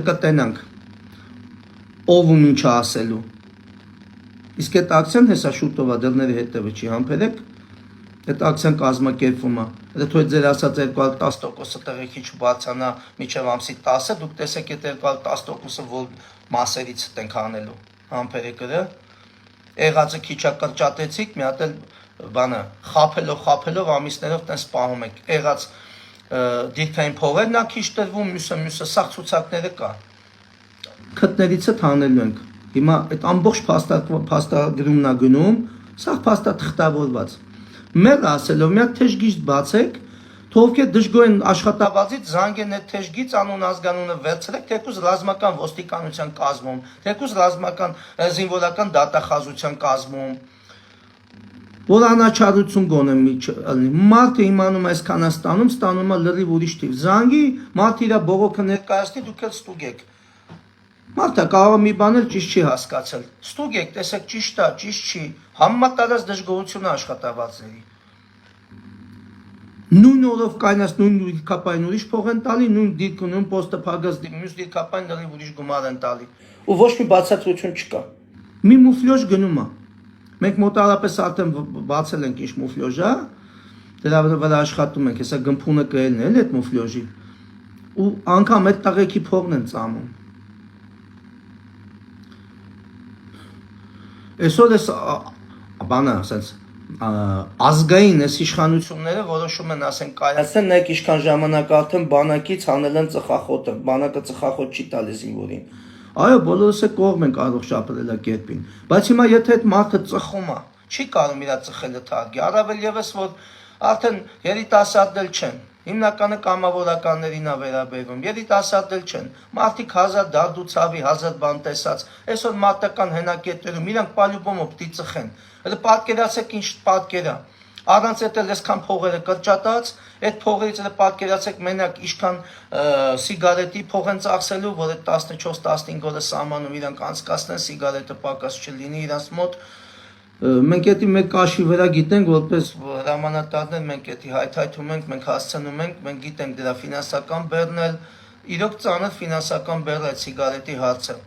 կտենանք, ով ում ինչ ասելու։ Իսկ այդ ակցիան հեսա շուտով է, դեռների հետևը չի համբերեք, այդ ակցիան կազմակերպվում է։ Դա թող ձեր ասած 210%-ը տղեկի չբարձրանա մինչև ամսի 10-ը, դուք տեսեք այդ 210%-ը որ մասերից ենք անելու, համբերեք դա։ Եղածը քիչա կրճատեցիք, մի հատ էլ բանը խափելով ամիսներով տես պահում եք, եղած դիրքային փողերն ա քիչ տրվում, մյուսը սաղ ցուցակները կա, քտներիցը թանելու ենք, հիմա այդ ամբողջ փաստագրումն ա գնում, սաղ փաստա թղթավորված, մեր ասելով մի հատ թեժգիծ բացեք, թողքե դժգոհ են աշխատավարձից զանգեն այդ թեժգիծ անուն ազգանունը վերցրեք, թեկուզ ռազմական ոստիկանության կազմում, թեկուզ ռազմական զինվորական դատախազության կազմում, որ անաչառություն գոնե մարդը իմանում է այսքան ստանում է լրիվ ուրիշ թիվ, զանգի, մարդը իր բողոքը ներկայացնի, դուք էլ ստուգեք, մարդը կարող է մի բան էլ ճիշտ չի հասկացել, ստուգեք, տեսեք ճիշտ է, ճիշտ չի, համեմատած դժգոհությունը աշխատավարձների, նույն օրով կայնած նույն դիրքապային ուրիշ փող են տալի, նույն դիրքը նույն պոստը փակած մյուս դիրքապային լրիվ ուրիշ գումար են տալի, ու ոչ մի բացատրություն չկա, մի մուֆլյոժ գնում է, մենք մոտարապես արդեն բացել ենք ինչ մուֆլյոժ է, դրա վրա աշխատում ենք, հեսա գմփունը կելն էլ այդ մուֆլյոժի, ու անգամ այդ տղեկի փողն են ծամում, այսօր ես բանը ասենց, ազգային այս իշխանությունները որոշում են ասեն կայացնեն, նայեք ինչքան ժամանակ արդեն բանակից հանել են ծխախոտը, բանակը ծխախոտ չի տալի զինվորին, այո, բոլորս է կողմ ենք առողջ ապրելակերպին, բայց հիմա եթե այդ մարդը ծխում է, չի կարում իր ծխելը թարգի, առավել ևս որ արդեն երիտասարդ էլ չեն, հիմնականը կամավորականներին է վերաբերվում, երիտասարդ չեն, մարդիկ հազար դարդ ու ցավի, հազար բան տեսած, այսօր մարտական հենակետերում իրանք պալյուբոմով պիտի ծխեն, պատկերացեք ինչ պատկեր է, առանց այդ էլ այսքան փողերը կրճատած, այդ փողերից էլ պատկերացեք մենակ ինչքան սիգարետի փող են ծախսելու, որ այդ 14-15 օրը սահմանում իրանք անցկացնեն, սիգարետը պակաս չլինի իրանց մոտ, մենք էդի մեկ կաշի վրա գիտենք, որպես հրամանատարներ մենք էդի հայթայթում ենք, մենք հասցնում ենք, մենք գիտենք դրա ֆինանսական բեռն էլ, իրոք ծանր ֆինանսական բեռ է սիգարետի հարցը։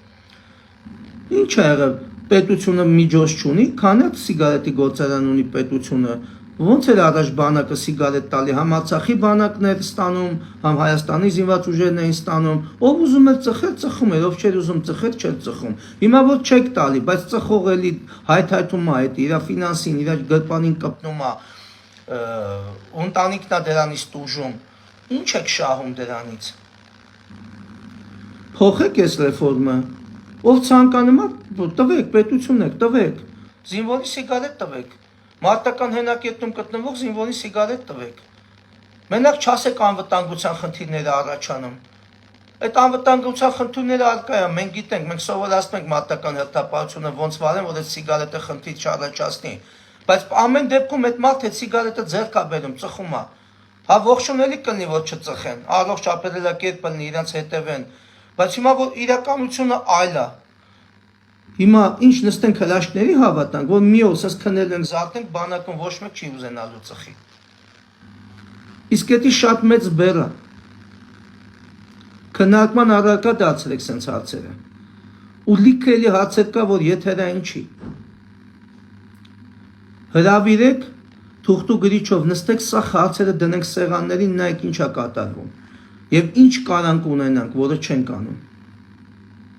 Ինչ է եղել, պետությունը միջոց չունի, քանի սիգարետի գործարան ունի պետությունը, ոնց էր առաջ բանակը սիգարետ տալի, համ Արցախի բանակն էր ստանում, համ Հայաստանի զինված ուժերն էին ստանում, ով ուզում էր ծխել, ծխում էր, ով չէր ուզում ծխել, չէր ծխում։ Հիմա որ չեք տալի, բայց ծխող էլի հայթայթում է, այդ իր ֆինանսին, իր գրպանին կպնում է, ընտանիքն է դրանից տուժում։ Ինչ եք շահում դրանից։ Փոխեք այս ռեֆորմը, ով ցանկանում է, տվեք, պետությունն եք, տվեք, զինվորի սիգարետ տվեք, մարտական հենակետում գտնվող զինվորի սիգարետ տվեք, մենակ չասեք անվտանգության խնդիրները առաջանում, այդ անվտանգության խնդիրները արկա է, մենք գիտենք, մենք սովորացնում ենք մարտական հերթապահությունը ոնց վարեն, որ այդ սիգարետը խնդիր չառաջացնի, բայց ամեն դեպքում այդ մարդը այդ սիգարետը ձեռք է բերում, ծխում է, հա ողջունելի կլինի, որ չծխեն, առողջ ապրելակերպ լինի, իրանց հետևեն, բայց հիմա որ իրականությունը այլ է, հիմա ինչ նստենք հրաշքների հավատանք, որ մի օր սենց քնել ենք զարթենք, բանակում ոչ մեկ չի ուզենալու ծխի, իսկ էդի շատ մեծ բեռ է, քննարկման առարկա դարձրեք սենց հարցերը, ու լիքը էլի հարցեր կա, որ եթերային չի, հրավիրեք, թուղթու գրիչով նստեք, սա հարցերը դնենք սեղաններին, նայեք ինչա կատարվում։ Եվ ինչ կարանք ունենանք, որը չենք անում։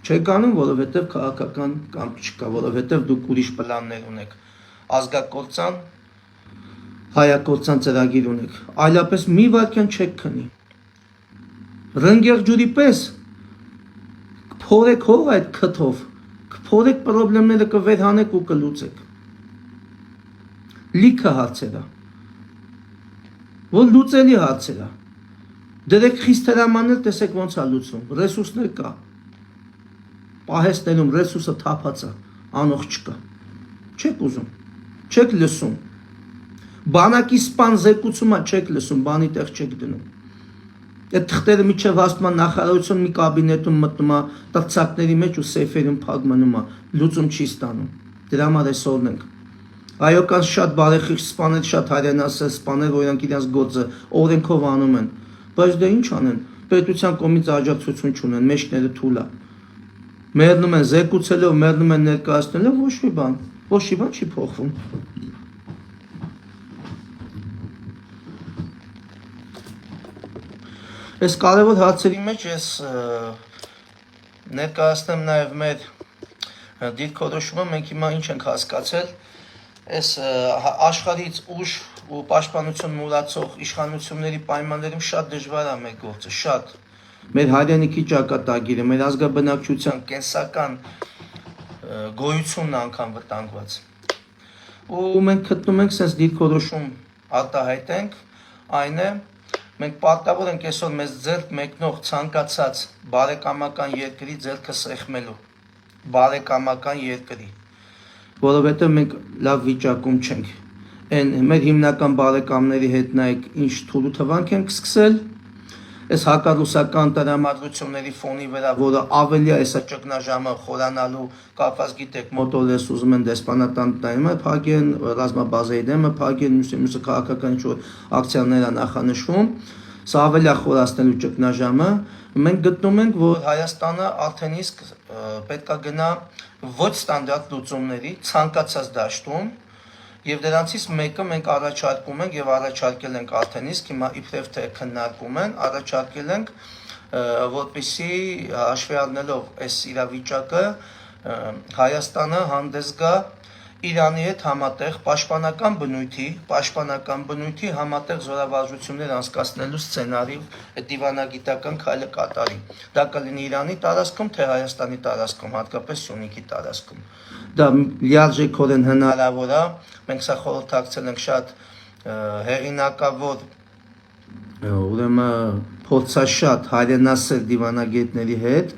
Չեք անում, որովհետև քաղաքական կամք չկա, որովհետև դուք ուրիշ պլաններ ունեք։ Ազգակործան, հայակործան ծրագիր ունեք։ Այլապես մի վայրկյան չեք քնի։ Ռնգեղջուրի պես կփորեք հող այդ քթով, կփորեք պրոբլեմները կվերհանեք ու կլուծեք։ Լիքը հարցեր է, որ լուծելի հարցեր է։ Դրեք խիստ հրամաններ, տեսեք ոնց է լուծվում, ռեսուրսներ կա։ Պահեստներում ռեսուրսը թափած է, անող չկա։ Չեք ուզում, չեք լսում։ Բանակի սպան զեկուցումը չեք լսում, բանի տեղ չեք դնում։ Այդ թղթերը միջև հասնում են նախարարություն մի կաբինետում մտնում է, տրցակների մեջ ու սեյֆերում փակ մնում է, լուծում չի ստանում։ Դրա համար այսօրն ենք։ Այո, կան շատ բարեխիղճ սպաներ, շատ հայրենասեր սպաներ, որ իրանք իրենց գործը օրենքով անում են, բայց դե ինչ անեն, պետության կողմից աջակցություն չունեն, մեջքները թույլ է։ Մեռնում են զեկուցելով, մեռնում են ներկայացնելով, ոչ մի բան չի փոխվում։ Այս կարևոր հարցերի մեջ ես ներկայացնեմ նաև մեր դիրքորոշումը, մենք հիմա ինչ ենք հասկացել, այս աշխարհից ուժ ու պաշտպանություն մուրացող իշխանությունների պայմաններում շատ դժվար է մեր գործը, շատ։ Մեր հայրենիքի ճակատագիրը, մեր ազգաբնակչության կենսական գոյությունն անգամ վտանգված։ Ու մենք գտնում ենք sense դիրքորոշում արտահայտենք, այն է, մենք պարտավոր ենք այսօր մեզ ձեռք մեկնող ցանկացած բարեկամական երկրի ձեռքը սեղմելու, բարեկամական երկրի, որովհետև մենք լավ վիճակում չենք։ Այն մեր հիմնական բարեկամների հետ նայեք ինչ թուլու թվանք ենք սկսել, այս հակառուսական տրամադրությունների ֆոնի վրա, որը ավելի է այսա ճգնաժամը խորանալու կապված, գիտեք, մոտորես ուզում են դեսպանատան տայմը փակեն, ռազմաբազայի դեմը փակեն, մյուսը քաղաքական ինչ-որ ակցիաներ են նախանշվում, սա ավելի է խորացնելու ճգնաժամը։ Մենք գտնում ենք, որ Հայաստանը արդեն իսկ պետք է գնա ոչ ստանդարտ լուծումների ցանկացած դաշտում, եւ դրանցից մեկը մենք առաջարկում ենք եւ առաջարկել ենք արդեն իսկ հիմա իբրև թե քննարկում են, առաջարկել ենք, որպեսզի հաշվի առնելով այս իրավիճակը Հայաստանը հանդես գա Իրանի հետ համատեղ պաշտպանական բնույթի համատեղ զորավարժություններ անցկացնելու սցենարի դիվանագիտական քայլը կատարի։ Դա կլինի Իրանի տարածքում, թե Հայաստանի տարածքում, հատկապես Սյունիքի տարածքում։ Դա լիարժեքորեն հնարավոր է։ Մենք սա խորհրդակցել ենք շատ հեղինակավոր, ուրեմն փորձաշատ հայրենասեր դիվանագետների հետ,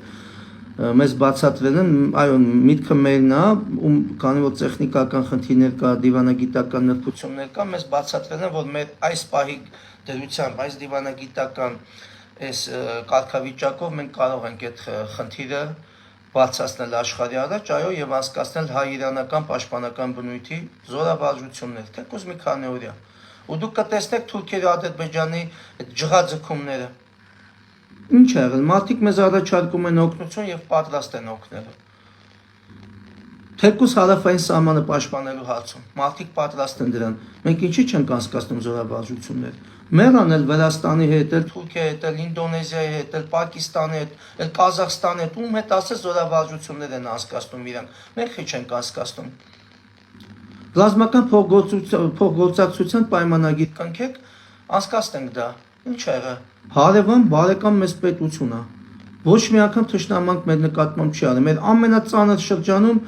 մեզ բացատրել են, այո, միտքը մերն է, քանի որ տեխնիկական խնդիրներ կա, դիվանագիտական նրբություններ կա, մեզ բացատրել են, որ մեր այս պահի դրությամբ, այս դիվանագիտական այս կարգավիճակով մենք կարող ենք այդ խնդիրը բացացնել աշխարհի առաջ, այո, եւ անցկացնել հայ-իրանական պաշտպանական բնույթի զորավարժություններ, թեկուզ մի քանի օրյա։ Ու դուք կտեսնեք Թուրքիայի, Ադրբեջանի այդ ջղաձգումները։ Ինչ է եղել, մարդիկ մեզ առաջարկում են օգնություն եւ պատրաստ են օգնելու։ Թեկուզ հարավային սահմանը պաշտպանելու հարցում, մարդիկ պատրաստ են դրան։ Մենք ինչի չենք անցկացնում զորավարժություններ։ Մեռան էլ Վրաստանի հետ, էլ Թուրքիայի հետ, էլ Ինդոնեզիայի հետ, էլ Պակիստանի հետ, էլ Ղազախստանի հետ, ում հետ ասես զորավարժություններ են անցկացնում իրենք։ Մենք ի՞նչ ենք անցկացնում։ Ռազմական փոխգործակցության պայմանագիր կնքեք, անցկացնենք դա։ Ինչ է եղել։ Հարևան բարեկամ մեծ պետություն է։ Ոչ մի անգամ թշնամանք մեր նկատմամբ չի արել։ Մեր ամենածանր շրջանում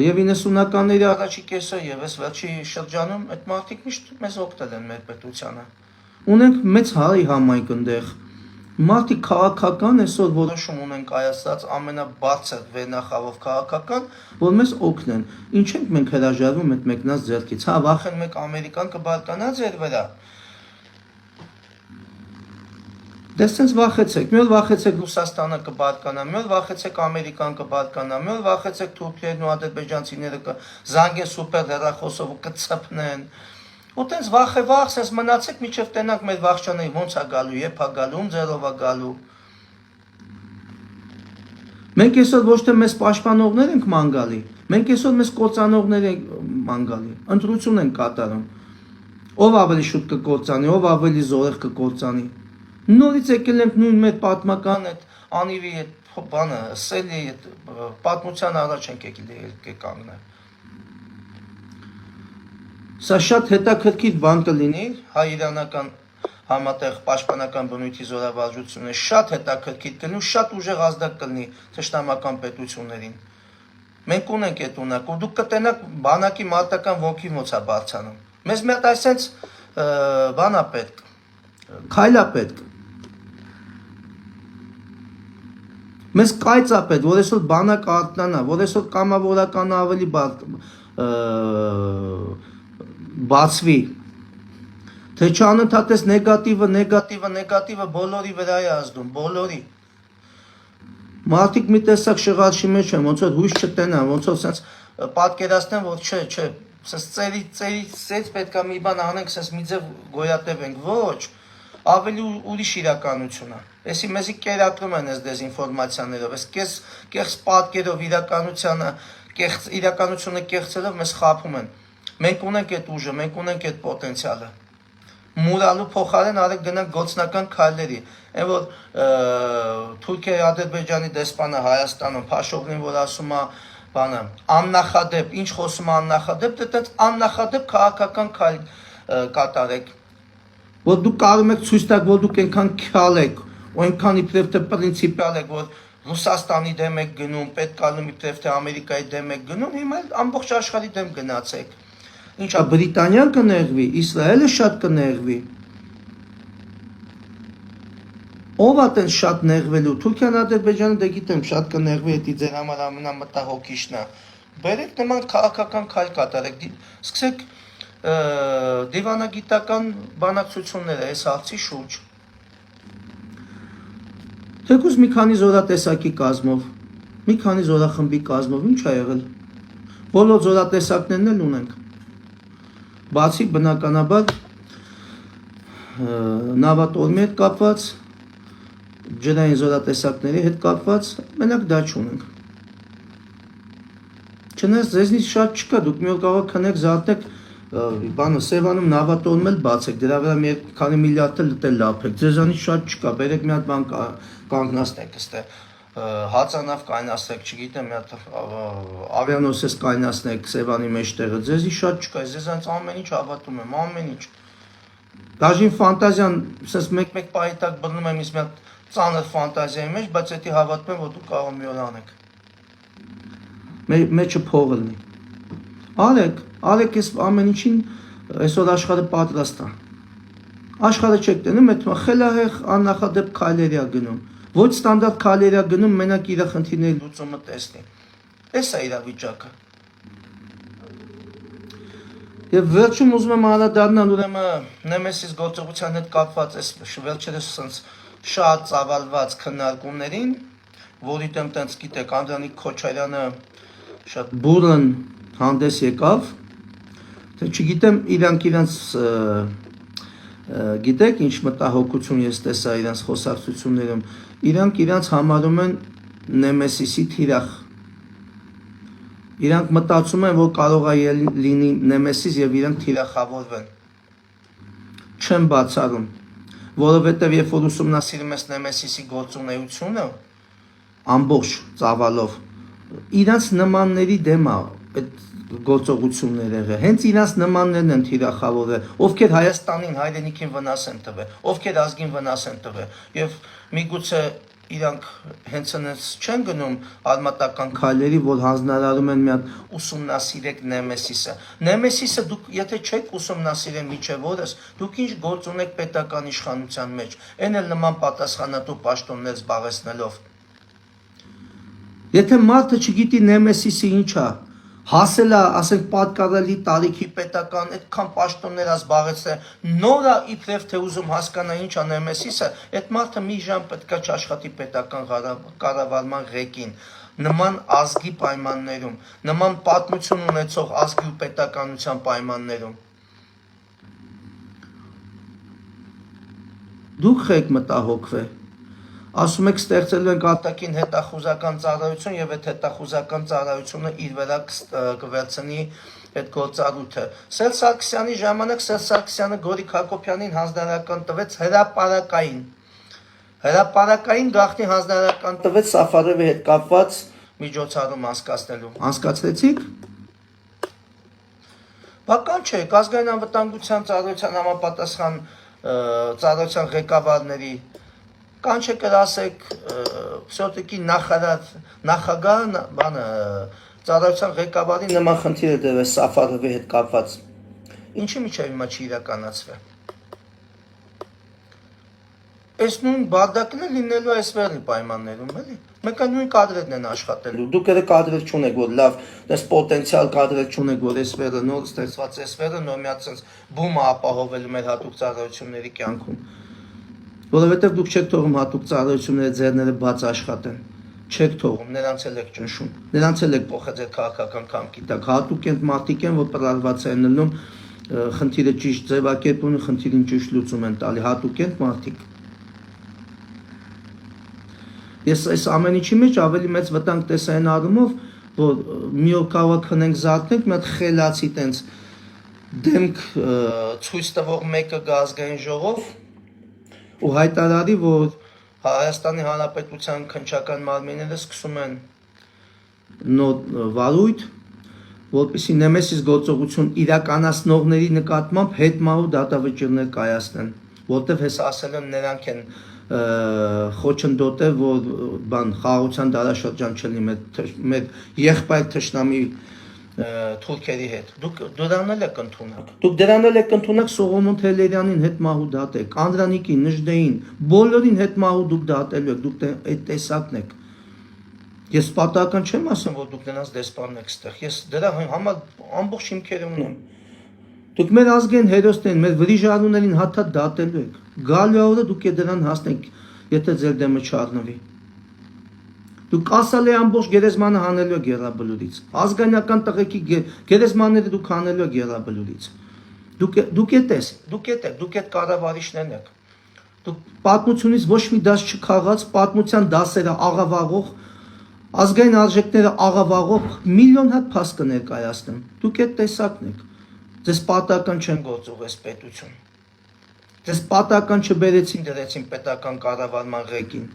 եւ 90-ականների առաջի կեսը եւ այս վերջի շրջանում այդ մարդիկ միշտ մեզ օգնել են մեր պետությանը։ Ունենք մեծ հայ համայնք այնտեղ։ Մարդիկ քաղաքական այսօր որոշում ունեն կայացած ամենաբարձր վերնախավով քաղաքական, որ մեզ օգնեն։ Ինչ ենք մենք հրաժարվում այդ մեկնած ձեռքից։ Հա, վախեն մեկ Ամերիկան կբարկանա ձեր վրա։ Դե սենց վախեցեք, մի օր վախեցեք Ռուսաստանը կբարկանա, մի օր վախեցեք Ամերիկան կբարկանա, մի օր վախեցեք Թուրքիան ու ադրբեջանցիները կզանգեն սուպեր հեռախոսով ու կծփնեն։ Ու տենց վախ, սենց մնացեք, մինչև տենակ մեր վախճանների ոնց է գալու, երբ է գալու, ում ձեռով է գալու։ Մենք այսօր ոչ թե մեզ պաշտպանողներ ենք ման գալի, մենք այսօր մեզ կործանողներ ենք ման գալի, ընտրություն ենք կատարում։ Ով ավելի շուտ կկործանի, ով ավելի զորեղ կկործանի։ Նորից եկել ենք նույն մեր պատմական այդ անիրի այդ բանը, սելի այդ պատմության առաջ ենք եկել կանգնել։ Սա շատ հետաքրքիր բան կլինի հայ-իրանական համատեղ պաշտպանական բնույթի զորավարժությունը, շատ հետաքրքիր կլինի ու շատ ուժեղ ազդակ կլինի թշնամական պետություններին։ Մենք ունենք այդ ունակ, ու դուք կտենաք բանակի մարտական ոգին ոնց է բարձրանում։ Մեզ մի հատ այսենց բան է պետք, քայլ է պետք։ Մեզ կայծ է պետք, որ այսօր բանակը արթնանա, որ այսօր կամավորականը ավելի բացվի։ Թե չանընդհատ այս նեգատիվը բոլորի վրա է ազդում, բոլորի։ Մարդիկ մի տեսակ շղարշի մեջ են, ոնց որ հույս չտենան, ոնց որ սենց պատկերացնեն, որ չէ, սենց ծերից պետք է մի բան անենք, սենց մի ձև գոյատևենք, ոչ, ավելի ուրիշ իրականություն է։ Էսի մեզի կերակրում են այս դեզինֆորմացիաներով, այս կեղծ պատկերով իրականությունը կեղծելով մեզ խաբում են։ Մենք ունենք այդ ուժը, մենք ունենք այդ պոտենցիալը։ Մուրալու փոխարեն արեք գնանք գործնական քայլերի։ Այն որ Թուրքիայի Ադրբեջանի դեսպանը Հայաստանում Փաշովնին որ ասում է բանը աննախադեպ, ինչ խոսում է աննախադեպ, դե այդպես աննախադեպ քաղաքական քայլ կատարեք։ Որ դուք կարող եք ցույց տալ, որ դուք այնքան քյալ եք, ու այնքան իբրև թե պրինցիպիալ եք, որ Ռուսաստանի դեմ եք գնում, պետք է լինի իբրև թե Ամերիկայի դեմ եք գնում, հիմա ամբողջ աշխարհի դեմ գնացեք։ Ինչա Բրիտանիան կներվի, Իսրայելը շատ կներվի։ Ով է տենց շատ ներվելու, Թուրքիան, Ադրբեջանը դե գիտեմ շատ կներվի, դա ձեր համար ամենամտահոգիչն է։ Բերեք նման քաղաքական քայլ կատարեք, սկսեք դիվանագիտական բանակցությունները այս հարցի շուրջ։ Թեկուզ մի քանի զորատեսակի կազմով, մի քանի զորախմբի կազմով, ինչ է եղել։ Բոլոր զորատեսակներն էլ ունենք։ Բացի բնականաբար նավատորմի հետ կապված, ջրային զորատեսակների հետ կապված, մենակ դա չունենք։ Չնայած ձեզնից շատ չկա, դուք մի օր կարող քնեք զարթեք, բանը Սևանում նավատորմ էլ բացեք, դրա վրա մի քանի միլիարդ էլ լափեք, ձեզանից շատ չկա, բերեք մի հատ բան կանգնացնեք այստեղ, հացանավ կայնացնեք, չգիտեմ, մի հատ ավիանոսես կայնացնեք Սևանի մեջտեղը, ձեզի շատ չկա, ձեզանից ամեն ինչ հավատում եմ, ամեն ինչ։ Դաժին ֆանտազիան, ասես մեկ պահի տակ բռնում եմ ինձ մի հատ ծանր ֆանտազիայի մեջ, բայց դա հավատում եմ, որ դուք կարող մի օր անեք։ Մեջը փողը լինի։ Արեք այս ամեն ինչին այսօր աշխարհը պատրաստ է։ Աշխարհը չեք տենում, այդ խելահեղ աննախադեպ քայլերի է գնում։ Ոչ ստանդարտ քայլերի է գնում, մենակ իր խնդիրների լուծումը տեսնի։ Էս է իրավիճակը։ Եվ վերջում ուզում եմ անդրադառնալ ուրեմն Նեմեսիս գործողության հետ կապված այս վերջերս սենց շատ ծավալված քննարկումներին, որի դեմ տենց գիտեք Անդրանիկ Քոչարյանը շատ բուրըն հանդես եկավ, թե չգիտեմ իրանց գիտեք ինչ մտահոգություն ես տեսա իրանց խոսակցություններում, իրանք համարում են Նեմեսիսի թիրախ, իրանք մտածում են, որ կարող է լինի Նեմեսիս և իրանք թիրախավորվեն, չեմ բացառում, որովհետև երբ որ ուսումնասիրում ես Նեմեսիսի գործունեությունը, ամբողջ ծավալով, իրանց նմանների դեմ է այդ գործողություններ եղել, հենց իրանց նմաններն են թիրախավորվել, ովքեր Հայաստանին, հայրենիքին վնաս են տվել, ովքեր ազգին վնաս են տվել, և միգուցե իրանք հենց այնպես չեն գնում արմատական քայլերի, որ հանձնարարում են մի հատ ուսումնասիրեք Նեմեսիսը։ Նեմեսիսը դուք եթե չեք ուսումնասիրել մինչև օրս, դուք ինչ գործ ունեք պետական իշխանության մեջ, այն էլ նման պատասխանատու պաշտոններ զբաղեցնելով։ Եթե մարդը չգիտի Նեմեսիսը ինչ է, հասել է, ասենք պատկառելի տարիքի պետական այդքան պաշտոններ է զբաղեցրել, նոր է իբրև թե ուզում հասկանա ինչ է Նեմեսիսը, այդ մարդը մի ժամ պետք է չաշխատի պետական կառավարման ղեկին, նման ազգի պայմաններում, նման պատմություն ունեցող ազգի ու պետականության պայմաններում։ Դուք եք մտահոգվել, Ասում եք ստեղծելու ենք արտաքին հետախուզական ծառայություն եւ այդ հետախուզական ծառայությունը իր վրա կվերցնի այդ գործառույթը։ Սերժ Սարգսյանի ժամանակ Սերժ Սարգսյանը Գորիկ Հակոբյանին հանձնարարական տվեց հրապարակային գաղտնի հանձնարարական տվեց Սաֆարովի հետ կապված միջոցառում անցկացնելու։ Անցկացրեցիք։ Բական չէ, ազգային անվտանգության ծառայության համապատասխան ծառայության ղեկավարների կանչեք ասեք все-таки նախագահ բանը ծառայության ղեկավարի նման խնդիր է դրվել Սաֆարովի հետ կապված։ Ինչի միջև հիմա չի իրականացվել։ Այս նույն բարդակն է լինելու այս վերնի պայմաններում, էլի։ Մեկ նույն կադրերն են աշխատելու։ Դուք էլ կադրեր չունեք, որ լավ, դες պոտենցիալ կադրեր չունեք, որ այս վերը նոր ստեղծված այս վերը նոր միացած բումը ապահովելու մեր հատուկ ծառայությունների կյանքում։ Որովհետև դուք չեք թողում հատուկ ծառայությունները ձեռները բաց աշխատեն։ Չեք թողում, նրանց էլ եք ճնշում։ Նրանց էլ եք փոխել ձեր քաղաքական կամքի տակ։ Հատուկ են մարդիկ են, որ պրարված են լինում, խնդիրը ճիշտ ձևակերպում, խնդիրին ճիշտ լուծում են տալի, հատուկ են մարդիկ։ Ես այս ամեն ինչի մեջ ավելի մեծ վտանգ տեսա այն առումով, որ մի օր կարող քնենք զարթնենք, մի հատ խելացի տենց դեմք ցույց տվող մեկը գա ազգային ժողով ու հայտարարի, որ Հայաստանի Հանրապետության քննչական մարմինները սկսում են նոր վարույթ, որպեսզի նեմեսիս գործողություն իրականացնողների նկատմամբ հետմահու դատավճիռներ կայացնեն, որտեղ հեսա ասել են նրանք են խոչընդոտը, որ բան խաղաղության դարաշրջան չլինի մեր եղբայր թշնամի թուրքերի հետ։ Դուք դրան էլ եք ընդունակ։ Դուք դրան էլ եք ընդունակ Սողոմոն Թեհլերյանին հետմահու դատեք, Անդրանիկին, Նժդեին, բոլորին հետմահու դուք դատելու եք, դուք այդ տեսակն եք։ Ես պատահական չեմ ասում, որ դուք նրանց դեսպանն եք ստեղ։ Ես դրա համար ամբողջ հիմքեր ունեմ։ Դուք մեր ազգային հերոսներին, մեր վրիժարուներին հաթաթ դատելու եք։ Գալու օրը դուք դրան հասնեք, եթե ձեր դեմը չառնվի։ Դուք ասալ եք ամբողջ գերեզմանը հանելու եք Եղաբլուրից։ Ազգայնական տղեկի գերեզմանները դուք հանելու եք Եղաբլուրից։ Դուք այդ կառավարիչներն եք։ Դուք պատմությունից ոչ մի դաս չքաղած, պատմության դասերը աղավաղող, ազգային արժեքները աղավաղող միլիոն հատ փաստ կներկայացնեմ։ Դուք այդ տեսակն եք։ Ձեզ պատական չեն գործող այս պետություն։ Ձեզ պատական չբերեցին դրեցին պետական կառավարման ղեկին։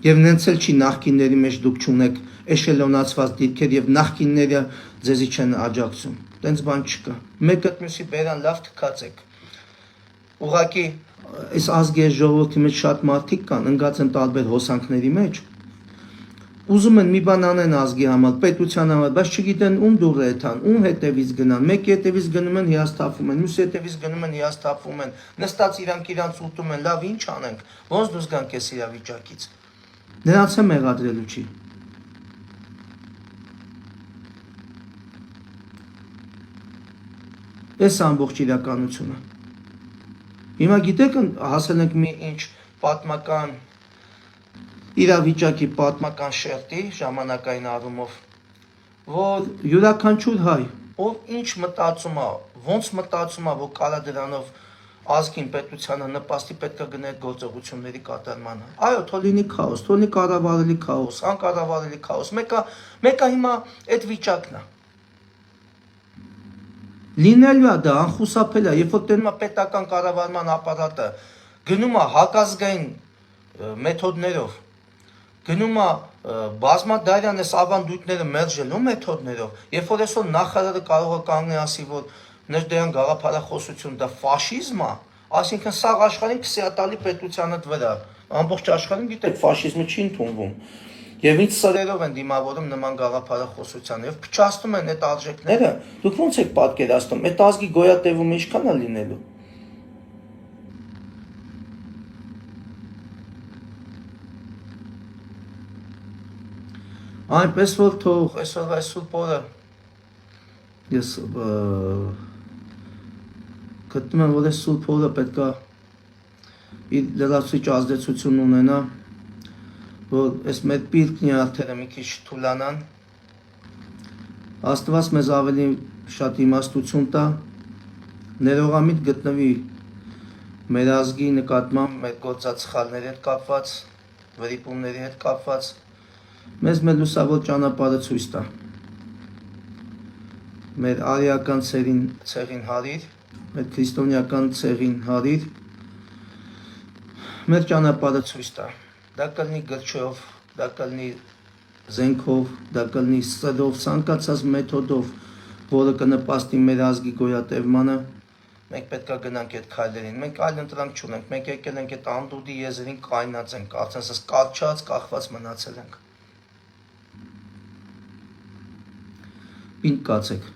Եվ նենց էլ չի նախկինների մեջ դուք չունեք էշելոնացված դիրքեր եւ նախկինները ձեզի չեն աջակցում։ Տենց բան չկա։ Մեկը մյուսի բերան լավ թքացեք։ Ուղղակի այս ազգի ժողովրդի մեջ շատ մարդիկ կան, ընկած են տարբեր հոսանքների մեջ։ Ուզում են մի բան անեն ազգի համար, պետության համար, բայց չգիտեն ում դուռը եթան, ում հետևից գնան, մեկի հետևից գնում են հիասթափվում են, մյուսի հետևից գնում են հիասթափվում են, նստած իրանք ուտում են, լավ ինչ անենք, ոնց դուրս գանք այս իրավիճակից։ Նրանց է մեղադրելու չի։ Այս ամբողջ իրականությունը։ Հիմա գիտեք հասել ենք մի ինչ պատմական իրավիճակի պատմական շերտի ժամանակային առումով, որ յուրաքանչյուր հայ, ով ինչ մտածում է, ոնց մտածում է, որ կարա դրանով ազգին պետությանը նպաստի, պետք է գներ գործողությունների կատարմանը։ Այո, թող լինի քաոս, թող լինի կառավարելի քաոս, անկառավարելի քաոս։ Մեկը հիմա այդ վիճակն է։ Լինելու է դա, անխուսափել է, երբ որ տենում է պետական կառավարման ապարատը, գնում է հակազգային մեթոդներով, գնում է բազմադարյան այս ավանդույթները մերժելու մեթոդներով, երբ որ այսօր նախարարը կարող է կանգնել ասի, որ ներդրական գաղափարախոսություն դա ֆաշիզմ է, այսինքն սաղ աշխարհին քսիատալի պետությանդ վրա, ամբողջ աշխարհին գիտեք ֆաշիզմը չի ընդունվում։ Եվ ինչ սրերով են դիմավորում նման գաղափարախոսությանը եւ փչացնում են այդ արժեքները, դուք ո՞նց եք պատկերացնում, այդ ազգի գոյատևումը ինչքան է լինելու։ Այնպես որ թող այսօր սուրբ օրը ես գտնում եմ, որ այս սուրբ օրը պետք է իր լրացուցիչ ազդեցություն ունենա, որ այս մեր պիրկն արդերը մի քիչ թուլանան, Աստված մեզ ավելի շատ իմաստություն տա, ներողամիտ գտնվի մեր ազգի նկատմամբ մեր գործած սխալների հետ կապված, վրիպումների հետ կապված, մեզ մեր լուսավոր ճանապարհը ցույց տա։ Մեր արիական ցեղին հարիր, մեր քրիստոնեական ցեղին հարիր, մեր ճանապարհը ցույց տա։ Դա կլինի գրչով, դա կլինի զենքով, դա կլինի սրով, ցանկացած մեթոդով, որը կնպաստի մեր ազգի գոյատևմանը, մենք պետք է գնանք այդ քայլերին։ Մենք այլ ընտրանք չունենք, մենք եկել ենք այդ անդուդի եզերին կայնած ենք, ասես կաչած, կախված մնացել ենք։ Պինդ կացեք։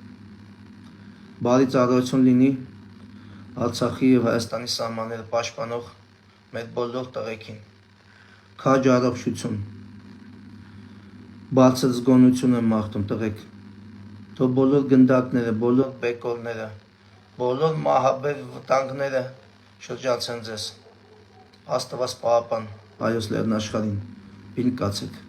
Բարի ծառայություն լինի Արցախի եւ Հայաստանի սահմանները պաշտպանող մեր բոլոր տղեկին։ Քաջ առողջություն։ Բարձր զգոնություն եմ մաղթում տղեկ։ Թող բոլոր գնդակները, բոլոր բեկորները, բոլոր մահաբեր վտանգները շրջացեն ձեզ։ Աստված պահապան հայոց լեռնաշխարհին։ Պինդ կացեք։